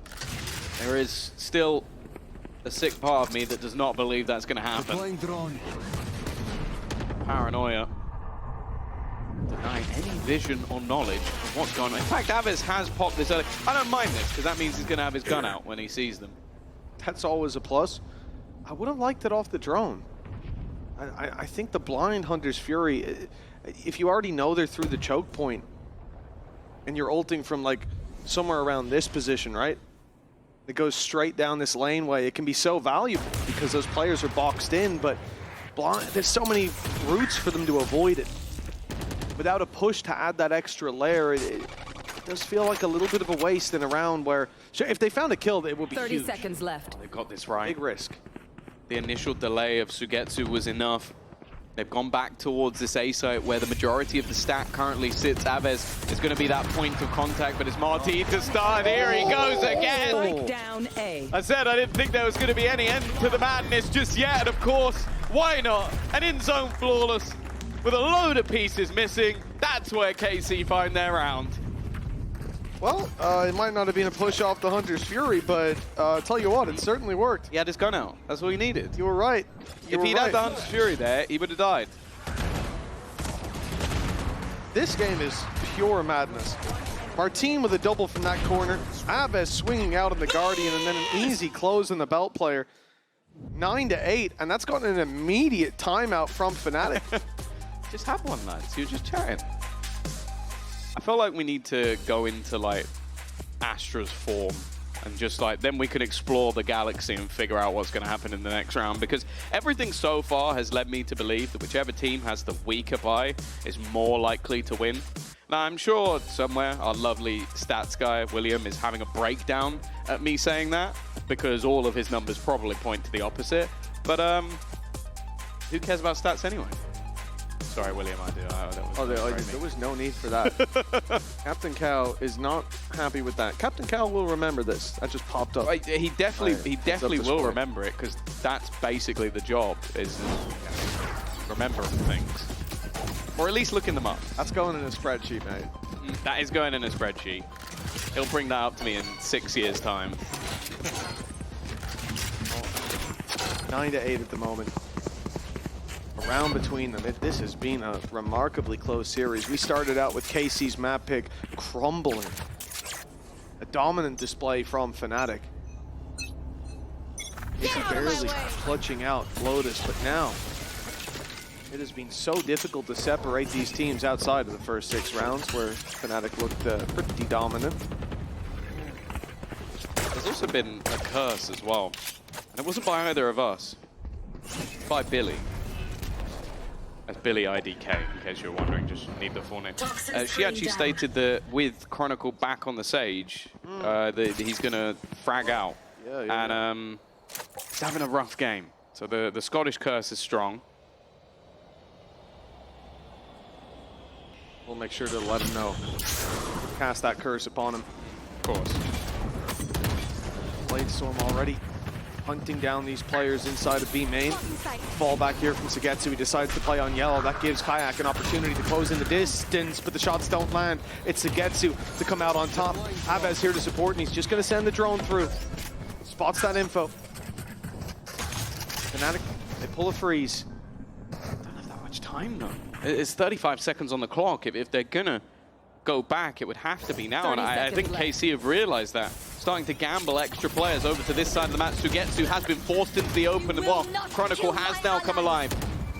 there is still a sick part of me that does not believe that's going to happen. Paranoia. Denying any vision or knowledge of what's going on. In fact, Aves has popped this early. I don't mind this, because that means he's going to have his gun out when he sees them. That's always a plus. I would have liked it off the drone. I think the blind Hunter's Fury, if you already know they're through the choke point, and you're ulting from like somewhere around this position, right? It goes straight down this laneway. It can be so valuable because those players are boxed in, but there's so many routes for them to avoid it. Without a push to add that extra layer, it does feel like a little bit of a waste in a round where, sure, if they found a kill, it would be 30 huge. seconds left. They've got this right. Big risk. The initial delay of Sugetsu was enough. They've gone back towards this A site where the majority of the stack currently sits. Aves is going to be that point of contact, but it's Martin to start. Here he goes again. Strike down A. I said I didn't think there was going to be any end to the madness just yet, and of course, why not? An in-zone flawless with a load of pieces missing. That's where KC find their round. Well, it might not have been a push off the Hunter's Fury, but tell you what, it certainly worked. He had his gun out. That's all he needed. You were right. If he'd had the Hunter's Fury there, he would have died. This game is pure madness. Martin with a double from that corner. Aves swinging out on the Guardian, and then an easy close on the Belt player. 9-8, and that's gotten an immediate timeout from Fnatic. Just have one, lads. You're just chatting. I feel like we need to go into like Astra's form and just like then we can explore the galaxy and figure out what's going to happen in the next round, because everything so far has led me to believe that whichever team has the weaker buy is more likely to win. Now I'm sure somewhere our lovely stats guy William is having a breakdown at me saying that, because all of his numbers probably point to the opposite, but who cares about stats anyway? Sorry, William, I do. There was no need for that. Captain Cow is not happy with that. Captain Cow will remember this. That just popped up. He definitely will sport. remember it, because that's basically the job, is remembering things. Or at least looking them up. That's going in a spreadsheet, mate. That is going in a spreadsheet. He'll bring that up to me in 6 years' time. 9-8 at the moment. A round between them. This has been a remarkably close series. We started out with KC's map pick crumbling. A dominant display from Fnatic. KC barely clutching out Lotus, but now it has been so difficult to separate these teams outside of the first 6 rounds where Fnatic looked pretty dominant. There's also been a curse as well. And it wasn't by either of us. By Billy. That's Billy IDK, in case you're wondering, just need the full name. She actually stated that with Chronicle back on the Sage, that he's going to frag out. And he's having a rough game. So the Scottish curse is strong. We'll make sure to let him know. Cast that curse upon him. Of course. Blade Storm already hunting down these players inside of B main. Fall back here from Sugetsu. He decides to play on yellow. That gives Kayak an opportunity to close in the distance, but the shots don't land. It's Sugetsu to come out on top. Aves here to support, and he's just going to send the drone through. Spots that info. Fnatic, they pull a freeze. Don't have that much time though. It's 35 seconds on the clock. If they're gonna go back, it would have to be now. And I think KC have realized that. Starting to gamble extra players over to this side of the map. Sugetsu has been forced into the open, and well, Chronicle has now come alive.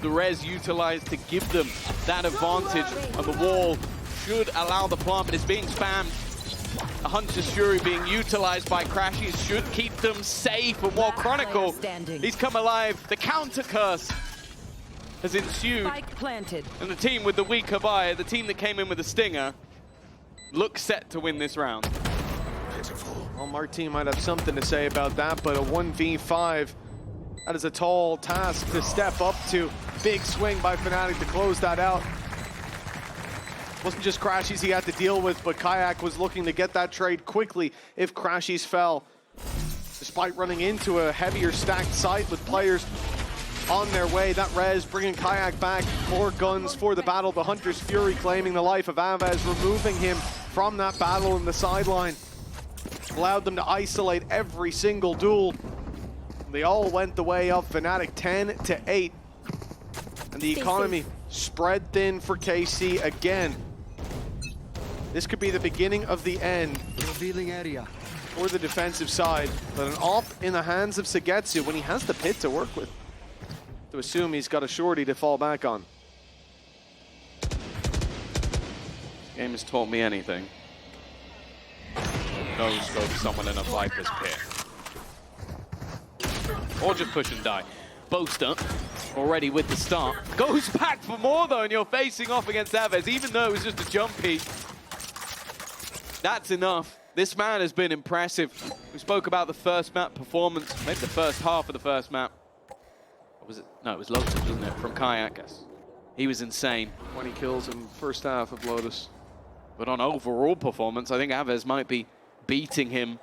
The res utilized to give them that advantage, and the wall should allow the plant, but it's being spammed. A Hunter's Fury being utilized by Crashies should keep them safe, and while Chronicle, he's come alive. The counter curse has ensued, and the team with the weaker buy, the team that came in with the stinger, looks set to win this round. Well, Martin might have something to say about that, but a 1v5, that is a tall task to step up to. Big swing by Fnatic to close that out. Wasn't just Crashies he had to deal with, but Kayak was looking to get that trade quickly if Crashies fell. Despite running into a heavier stacked site with players on their way, that res bringing Kayak back. More guns for the battle. The Hunter's Fury claiming the life of Aves, removing him from that battle in the sideline. Allowed them to isolate every single duel. They all went the way of Fnatic, 10-8. And the economy spread thin for KC again. This could be the beginning of the end revealing area for the defensive side. But an AWP in the hands of Sugetsu when he has the pit to work with. To assume he's got a shorty to fall back on. This game has taught me anything. No scope someone in a Viper's pit. Or just push and die. Boaster already with the start. Goes back for more though, and you're facing off against Aves, even though it was just a jumpy. That's enough. This man has been impressive. We spoke about the first map performance, maybe the first half of the first map. Or was it? No, it was Lotus, wasn't it? From Kayak. He was insane. 20 kills in first half of Lotus. But on overall performance, I think Aves might be beating him.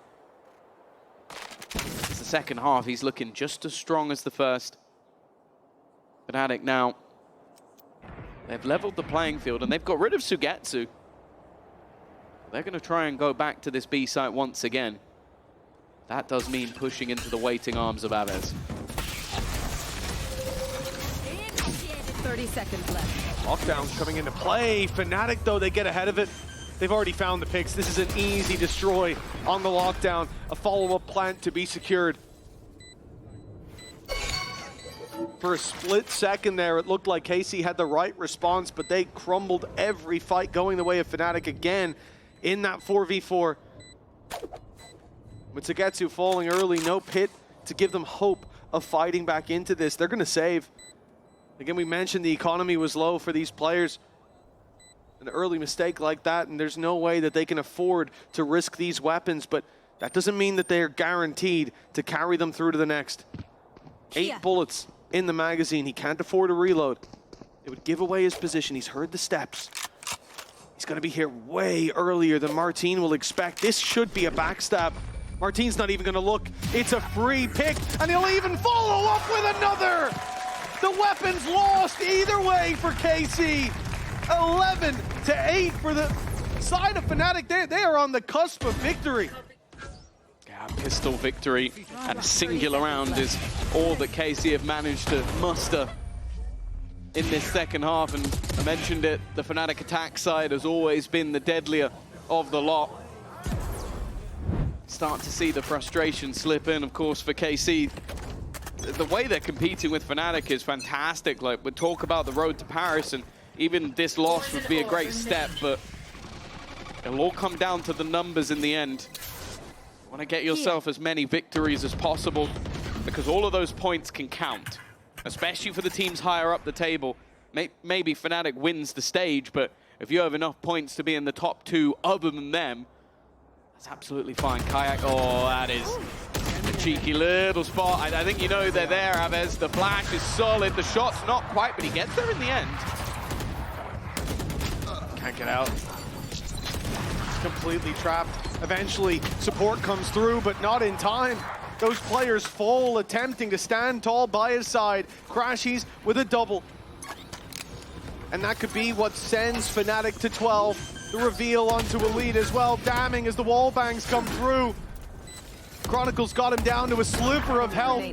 It's the second half, he's looking just as strong as the first. Fnatic now, they've leveled the playing field and they've got rid of Sugetsu. They're going to try and go back to this B site once again. That does mean pushing into the waiting arms of Aves. 30 seconds left. Lockdown's coming into play. Fnatic, though, they get ahead of it. They've already found the picks. This is an easy destroy on the lockdown. A follow-up plant to be secured. For a split second there, it looked like KC had the right response, but they crumbled every fight going the way of Fnatic again in that 4v4. With Sugetsu falling early, no pit to give them hope of fighting back into this. They're going to save. Again, we mentioned the economy was low for these players. An early mistake like that, and there's no way that they can afford to risk these weapons, but that doesn't mean that they're guaranteed to carry them through to the next. 8 bullets in the magazine. He can't afford a reload. It would give away his position. He's heard the steps. He's going to be here way earlier than Martin will expect. This should be a backstab. Martin's not even going to look. It's a free pick, and he'll even follow up with another. The weapon's lost either way for KC. 11-8 for the side of Fnatic. They are on the cusp of victory. Yeah, pistol victory and a singular round is all that KC have managed to muster in this second half. And I mentioned it, the Fnatic attack side has always been the deadlier of the lot. Start to see the frustration slip in, of course, for KC. The way they're competing with Fnatic is fantastic. Like, we talk about the road to Paris, and even this loss would be a great step, but it'll all come down to the numbers in the end. You want to get yourself as many victories as possible, because all of those points can count, especially for the teams higher up the table. Maybe Fnatic wins the stage, but if you have enough points to be in the top 2 other than them, that's absolutely fine. Kayak, oh, that is a cheeky little spot. I think you know they're there, Aves. The flash is solid. The shot's not quite, but he gets there in the end. Can't get out. Completely trapped. Eventually, support comes through, but not in time. Those players fall, attempting to stand tall by his side. Crashies with a double. And that could be what sends Fnatic to 12. The reveal onto Elite as well, damning as the wall bangs come through. Chronicles got him down to a sliver of health.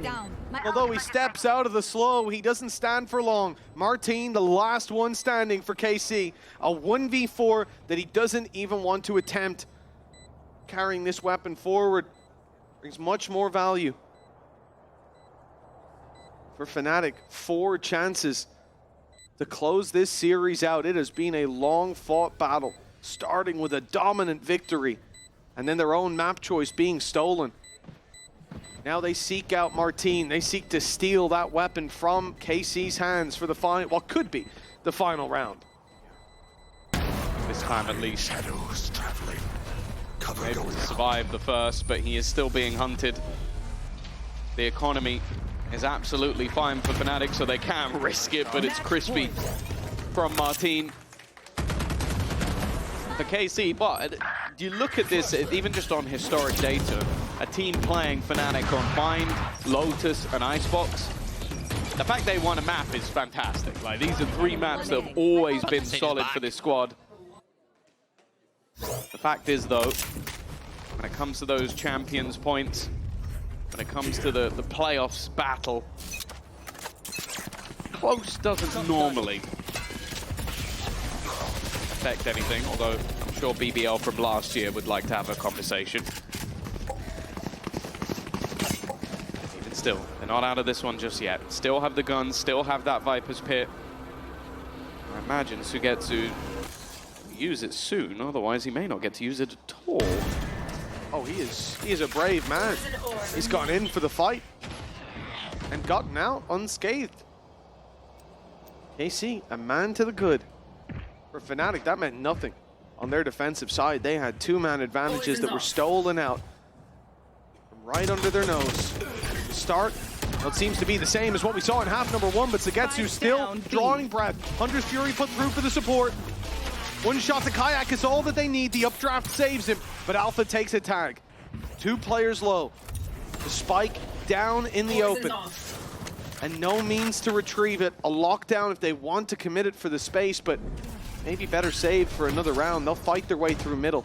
Although he steps out of the slow, he doesn't stand for long. Martin, the last one standing for KC. A 1v4 that he doesn't even want to attempt. Carrying this weapon forward brings much more value. For Fnatic, 4 chances to close this series out. It has been a long-fought battle, starting with a dominant victory, and then their own map choice being stolen. Now they seek out Martin. They seek to steal that weapon from KC's hands for the final, what could be the final round. This time at least. Able to survive the first, but he is still being hunted. The economy is absolutely fine for Fnatic, so they can risk it, but it's crispy from Martin. For KC, but you look at this, even just on historic data, a team playing Fnatic on Bind, Lotus, and Icebox, the fact they won a map is fantastic. Like, these are 3 maps that have always been solid for this squad. The fact is, though, when it comes to those champions points, when it comes to the playoffs battle, close doesn't normally affect anything, although I'm sure BBL from last year would like to have a conversation. Even still, they're not out of this one just yet. Still have the guns, still have that Viper's Pit. I imagine Sugetsu will use it soon, otherwise he may not get to use it at all. Oh, he is a brave man. He's gone in for the fight and gotten out unscathed. KC, a man to the good. For Fnatic, that meant nothing. On their defensive side, they had two-man advantages that were stolen out from right under their nose. The start, well, it seems to be the same as what we saw in half number 1, but Sagetsu still drawing breath. Hunter's Fury put through for the support. One shot to Kayak is all that they need. The updraft saves him, but Alpha takes a tag. 2 players low. The spike down in the open. And no means to retrieve it. A lockdown if they want to commit it for the space, but maybe better saved for another round. They'll fight their way through middle.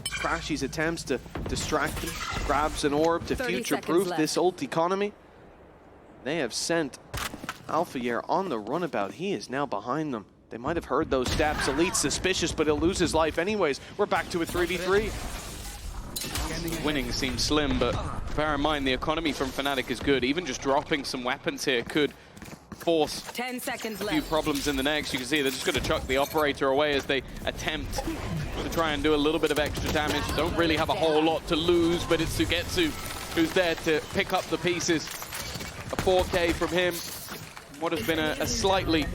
Crashy's attempts to distract him, grabs an orb to future-proof this ult economy. They have sent Alpha on the runabout. He is now behind them. They might have heard those steps. Elite's suspicious, but he'll lose his life anyways. We're back to a 3v3. Winning seems slim, but bear in mind the economy from Fnatic is good. Even just dropping some weapons here could force 10 seconds a few problems in the next. You can see they're just going to chuck the operator away as they attempt to try and do a little bit of extra damage. Don't really have a whole lot to lose, but it's Sugetsu who's there to pick up the pieces. A 4K from him. What has been a slightly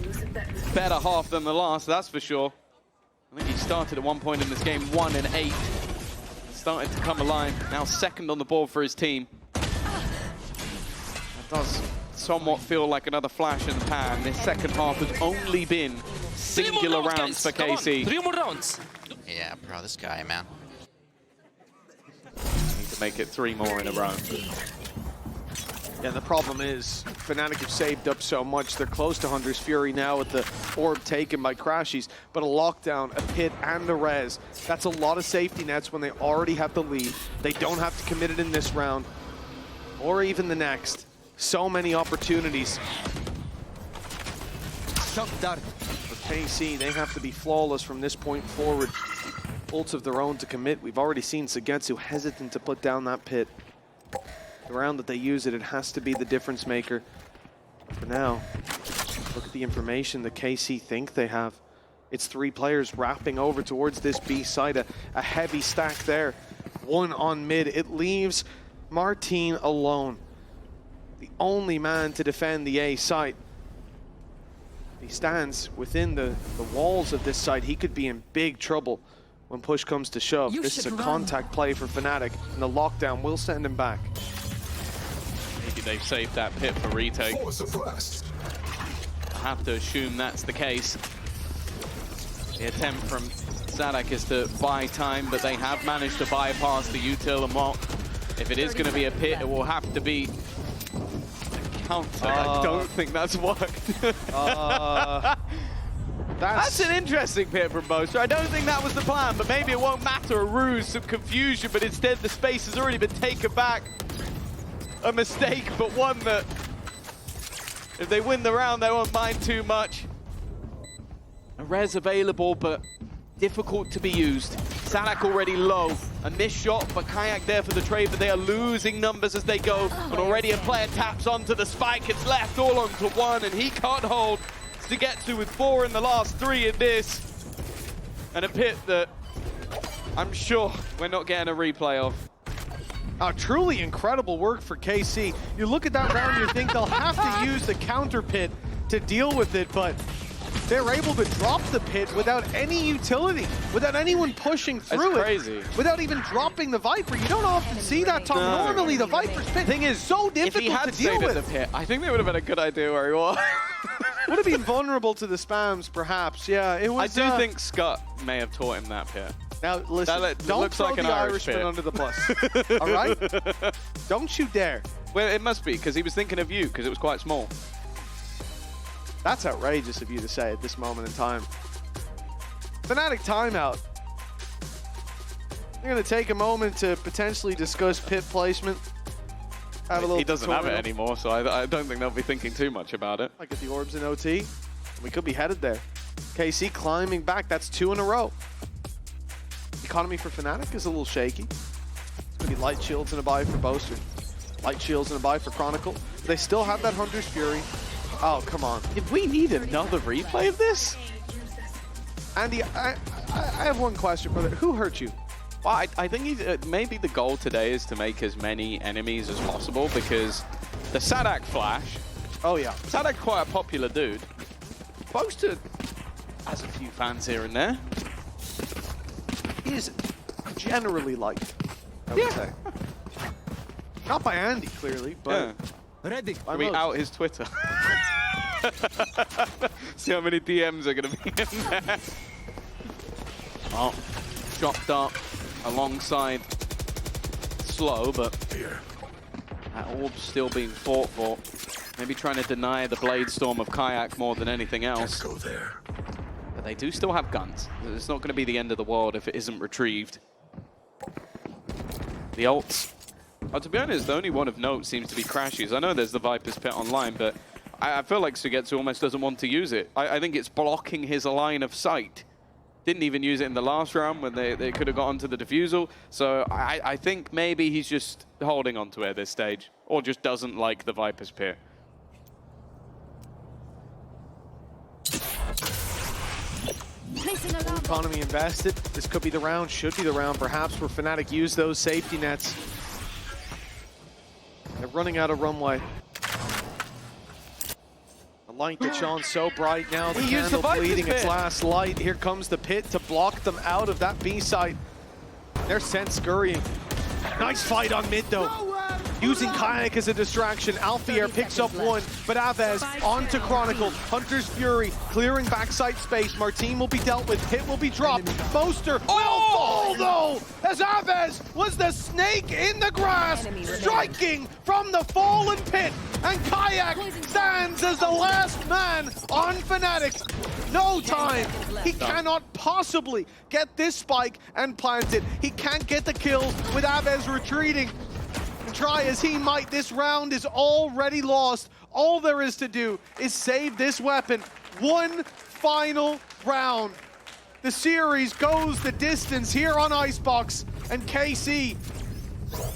better half than the last, that's for sure. I think he started at one point in this game 1 and 8. Starting to come alive. Now second on the board for his team. That does somewhat feel like another flash in the pan. This second half has only been singular rounds for KC. 3 more rounds. Yeah, bro, this guy, man. Need to make it 3 more in a row. Yeah, the problem is Fnatic have saved up so much. They're close to Hunter's Fury now with the orb taken by Crashies, but a lockdown, a pit, and a res. That's a lot of safety nets when they already have the lead. They don't have to commit it in this round or even the next. So many opportunities. For KC, they have to be flawless from this point forward. Ults of their own to commit. We've already seen Sagetsu hesitant to put down that pit. The round that they use it, it has to be the difference maker. For now, look at the information that KC think they have. It's 3 players wrapping over towards this B side, a heavy stack there. 1 on mid. It leaves Martin alone, the only man to defend the A site. He stands within the walls of this site. He could be in big trouble when push comes to shove. This is a contact play for Fnatic, and the lockdown will send him back. Maybe they've saved that pit for retake. I have to assume that's the case. The attempt from Sadak is to buy time, but they have managed to bypass the util and mock. If it is going to be a pit, it will have to be a counter. I don't think that's worked. That's an interesting pit from Boaster. I don't think that was the plan, but maybe it won't matter. A ruse, some confusion, but instead the space has already been taken back. A mistake, but one that, if they win the round, they won't mind too much. A res available, but difficult to be used. Sadak already low. A missed shot, but Kayak there for the trade, but they are losing numbers as they go. And already a player taps onto the spike. It's left all onto 1, and he can't hold. Sugetsu with 4 in the last 3 in this. And a pit that I'm sure we're not getting a replay of. Truly incredible work for KC. You look at that round, you think they'll have to use the counter pit to deal with it, but they're able to drop the pit without any utility, without anyone pushing through That's crazy. Without even dropping the Viper. You don't often see that, Tom. No. Normally, the Viper's pit thing is so difficult to deal with. The pit, I think they would have been a good idea where he was. Would have been vulnerable to the spams, perhaps. Yeah, it was. I do think Scott may have taught him that pit. Now, listen, don't throw the Irishman under the bus, all right? Don't you dare. Well, it must be, because he was thinking of you, because it was quite small. That's outrageous of you to say at this moment in time. Fnatic timeout. We're going to take a moment to potentially discuss pit placement. Have a little he doesn't have it anymore, so I don't think they'll be thinking too much about it. I get the orbs in OT. We could be headed there. KC climbing back. That's 2 in a row. Economy for Fnatic is a little shaky. It's going to be light shields and a buy for Boaster. Light shields and a buy for Chronicle. They still have that Hunter's Fury. Oh, come on. If we need another replay of this? Andy, I have one question, brother. Who hurt you? Well, I think maybe the goal today is to make as many enemies as possible, because the Sadak flash... Oh, yeah. Sadak's quite a popular dude. Boaster has a few fans here and there. Is generally liked, I would say. Not by Andy, clearly, but Ready. by We most. out his Twitter. See how many DMs are going to be in there. Oh, chopped up alongside Slow, but that orb's still being fought for. Maybe trying to deny the Blade Storm of Kayak more than anything else. Go there. But they do still have guns. It's not going to be the end of the world if it isn't retrieved. The ults. To be honest, the only one of note seems to be Crashies. I know there's the Viper's Pit online, but I feel like Sugetsu almost doesn't want to use it. I think it's blocking his line of sight. Didn't even use it in the last round when they could have got onto the defusal. So I think maybe he's just holding on to it at this stage, or just doesn't like the Viper's Pit. Economy invested. This could be the round, should be the round, perhaps, where Fnatic use those safety nets. They're running out of runway. The light that shone so bright now, the candle bleeding its last light. Here comes the pit to block them out of that B site. They're sent scurrying. Nice fight on mid though. Using Kayak as a distraction, Alfier picks up one, but Aves onto Chronicle. Hunter's Fury clearing backside space. Martine will be dealt with, hit will be dropped. Boaster will fall though, as Aves was the snake in the grass, striking from the fallen pit. And Kayak stands as the last man on Fnatic. No time. He cannot possibly get this spike and plant it. He can't get the kills with Aves retreating. Try as he might, this round is already lost. All there is to do is save this weapon. One final round. The series goes the distance here on Icebox, and KC,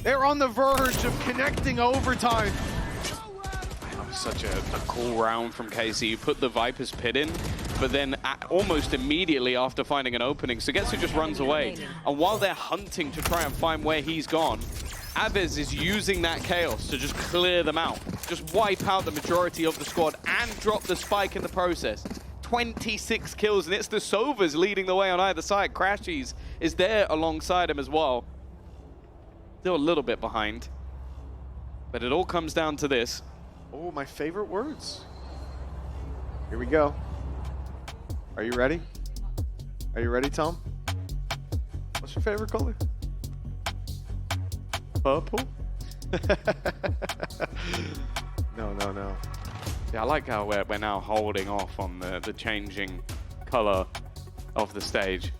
they're on the verge of connecting overtime. That was such a cool round from KC. You put the Viper's Pit in, but then almost immediately after finding an opening, Sugetsu just runs away. And while they're hunting to try and find where he's gone, Aves is using that chaos to just clear them out, just wipe out the majority of the squad and drop the spike in the process. 26 kills, and it's the Sovas leading the way on either side. Crashies is there alongside him as well. Still a little bit behind, but it all comes down to this. Oh, my favorite words. Here we go. Are you ready? Are you ready, Tom? What's your favorite color? Purple? No. Yeah, I like how we're now holding off on the changing color of the stage.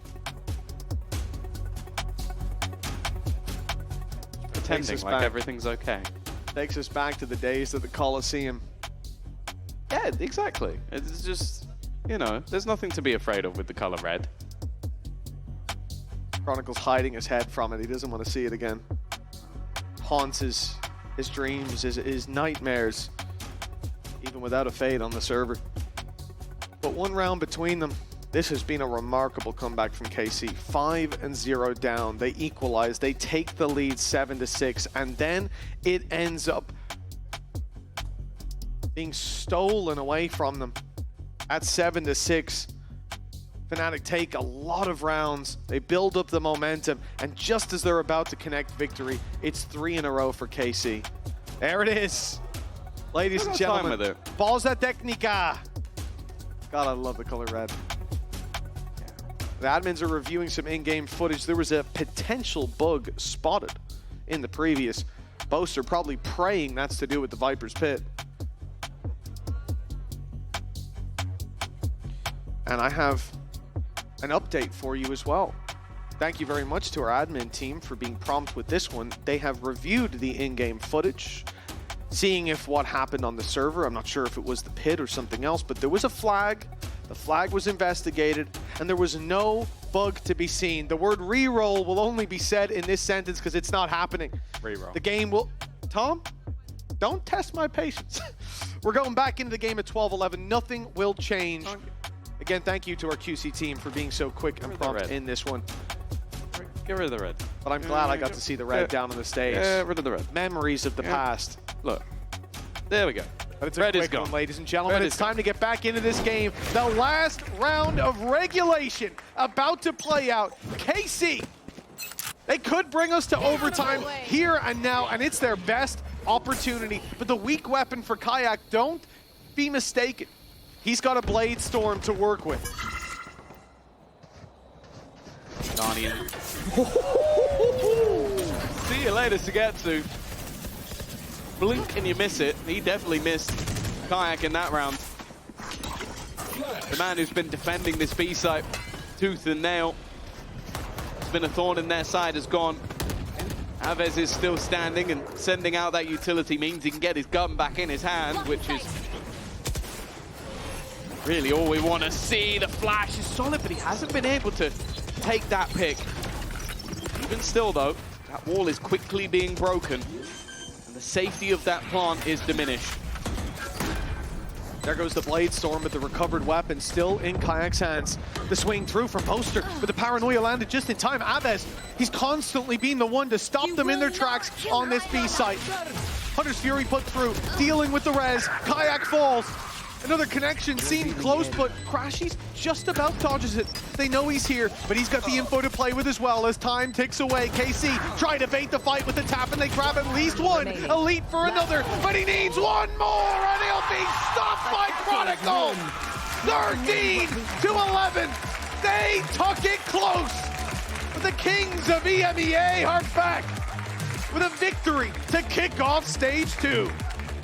Pretending like everything's okay. Takes us back to the days of the Coliseum. Yeah, exactly. It's just, you know, there's nothing to be afraid of with the color red. Chronicle's hiding his head from it. He doesn't want to see it again. Haunts his dreams, his nightmares, even without a fade on the server. But one round between them. This has been a remarkable comeback from KC. 5-0 down. They equalize. They take the lead 7-6, and then it ends up being stolen away from them at 7-6. Fnatic take a lot of rounds. They build up the momentum, and just as they're about to connect victory, it's 3 in a row for KC. There it is, ladies and gentlemen. With it. Balza Technica. God, I love the color red. The admins are reviewing some in-game footage. There was a potential bug spotted in the previous. Boaster probably praying that's to do with the Viper's Pit. And I have an update for you as well. Thank you very much to our admin team for being prompt with this one. They have reviewed the in-game footage, seeing if what happened on the server, I'm not sure if it was the pit or something else, but there was a flag. The flag was investigated, and there was no bug to be seen. The word reroll will only be said in this sentence because it's not happening. Reroll. The game will... Tom, don't test my patience. We're going back into the game at 12-11. Nothing will change. Again, thank you to our QC team for being so quick and prompt in this one. Get rid of the red. But I'm glad I got to see the red down on the stage. Get rid of the red. Memories of the past. Look, there we go. But it's a Red is quick gone. one, ladies and gentlemen. Red It's is gone. time to get back into this game. The last round of regulation about to play out. KC, they could bring us to overtime here and now, and it's their best opportunity. But the weak weapon for Kayak, don't be mistaken. He's got a Blade Storm to work with. Guardian. See you later, Sugetsu. Blink and you miss it. He definitely missed Kayak in that round. The man who's been defending this B site tooth and nail. It's been a thorn in their side, has gone. Aves is still standing, and sending out that utility means he can get his gun back in his hand, which is really all we want to see. The flash is solid, but he hasn't been able to take that pick. Even still, though, that wall is quickly being broken, and the safety of that plant is diminished. There goes the Blade Storm with the recovered weapon still in Kayak's hands. The swing through from Poster, but the paranoia landed just in time. Aves, he's constantly been the one to stop them in their tracks on this B site. Hunter's Fury put through, dealing with the res. Kayak falls. Another connection seemed close, but Crashies just about dodges it. They know he's here, but he's got the info to play with as well as time ticks away. KC trying to bait the fight with the tap, and they grab at least one. Elite for another, but he needs one more, and he'll be stopped by Chronicle. 13-11. They tuck it close. But the Kings of EMEA are back with a victory to kick off stage 2.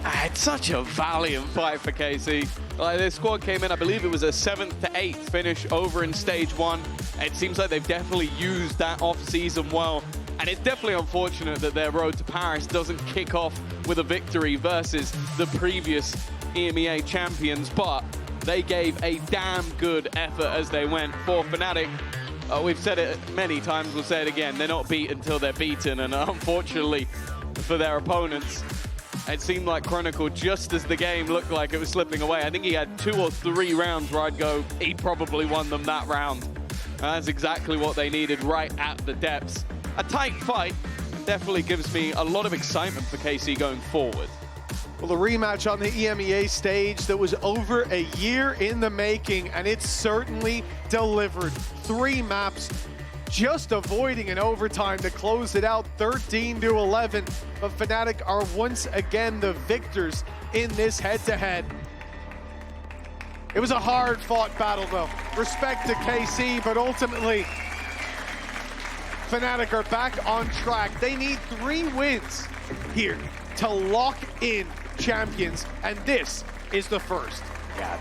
It's such a valiant fight for KC. Like, their squad came in, I believe it was a 7th to 8th finish over in stage 1. It seems like they've definitely used that off-season well. And it's definitely unfortunate that their road to Paris doesn't kick off with a victory versus the previous EMEA champions. But they gave a damn good effort as they went. For Fnatic, we've said it many times, we'll say it again, they're not beat until they're beaten. And unfortunately for their opponents, it seemed like Chronicle, just as the game looked like it was slipping away, I think he had 2 or 3 rounds where I'd go, he probably won them that round. And that's exactly what they needed right at the depths. A tight fight definitely gives me a lot of excitement for KC going forward. Well, the rematch on the EMEA stage that was over a year in the making, and it certainly delivered. 3 maps, just avoiding an overtime to close it out, 13-11. But Fnatic are once again the victors in this head-to-head. It was a hard-fought battle, though. Respect to KC, but ultimately, Fnatic are back on track. They need 3 wins here to lock in champions, and this is the first. Yeah,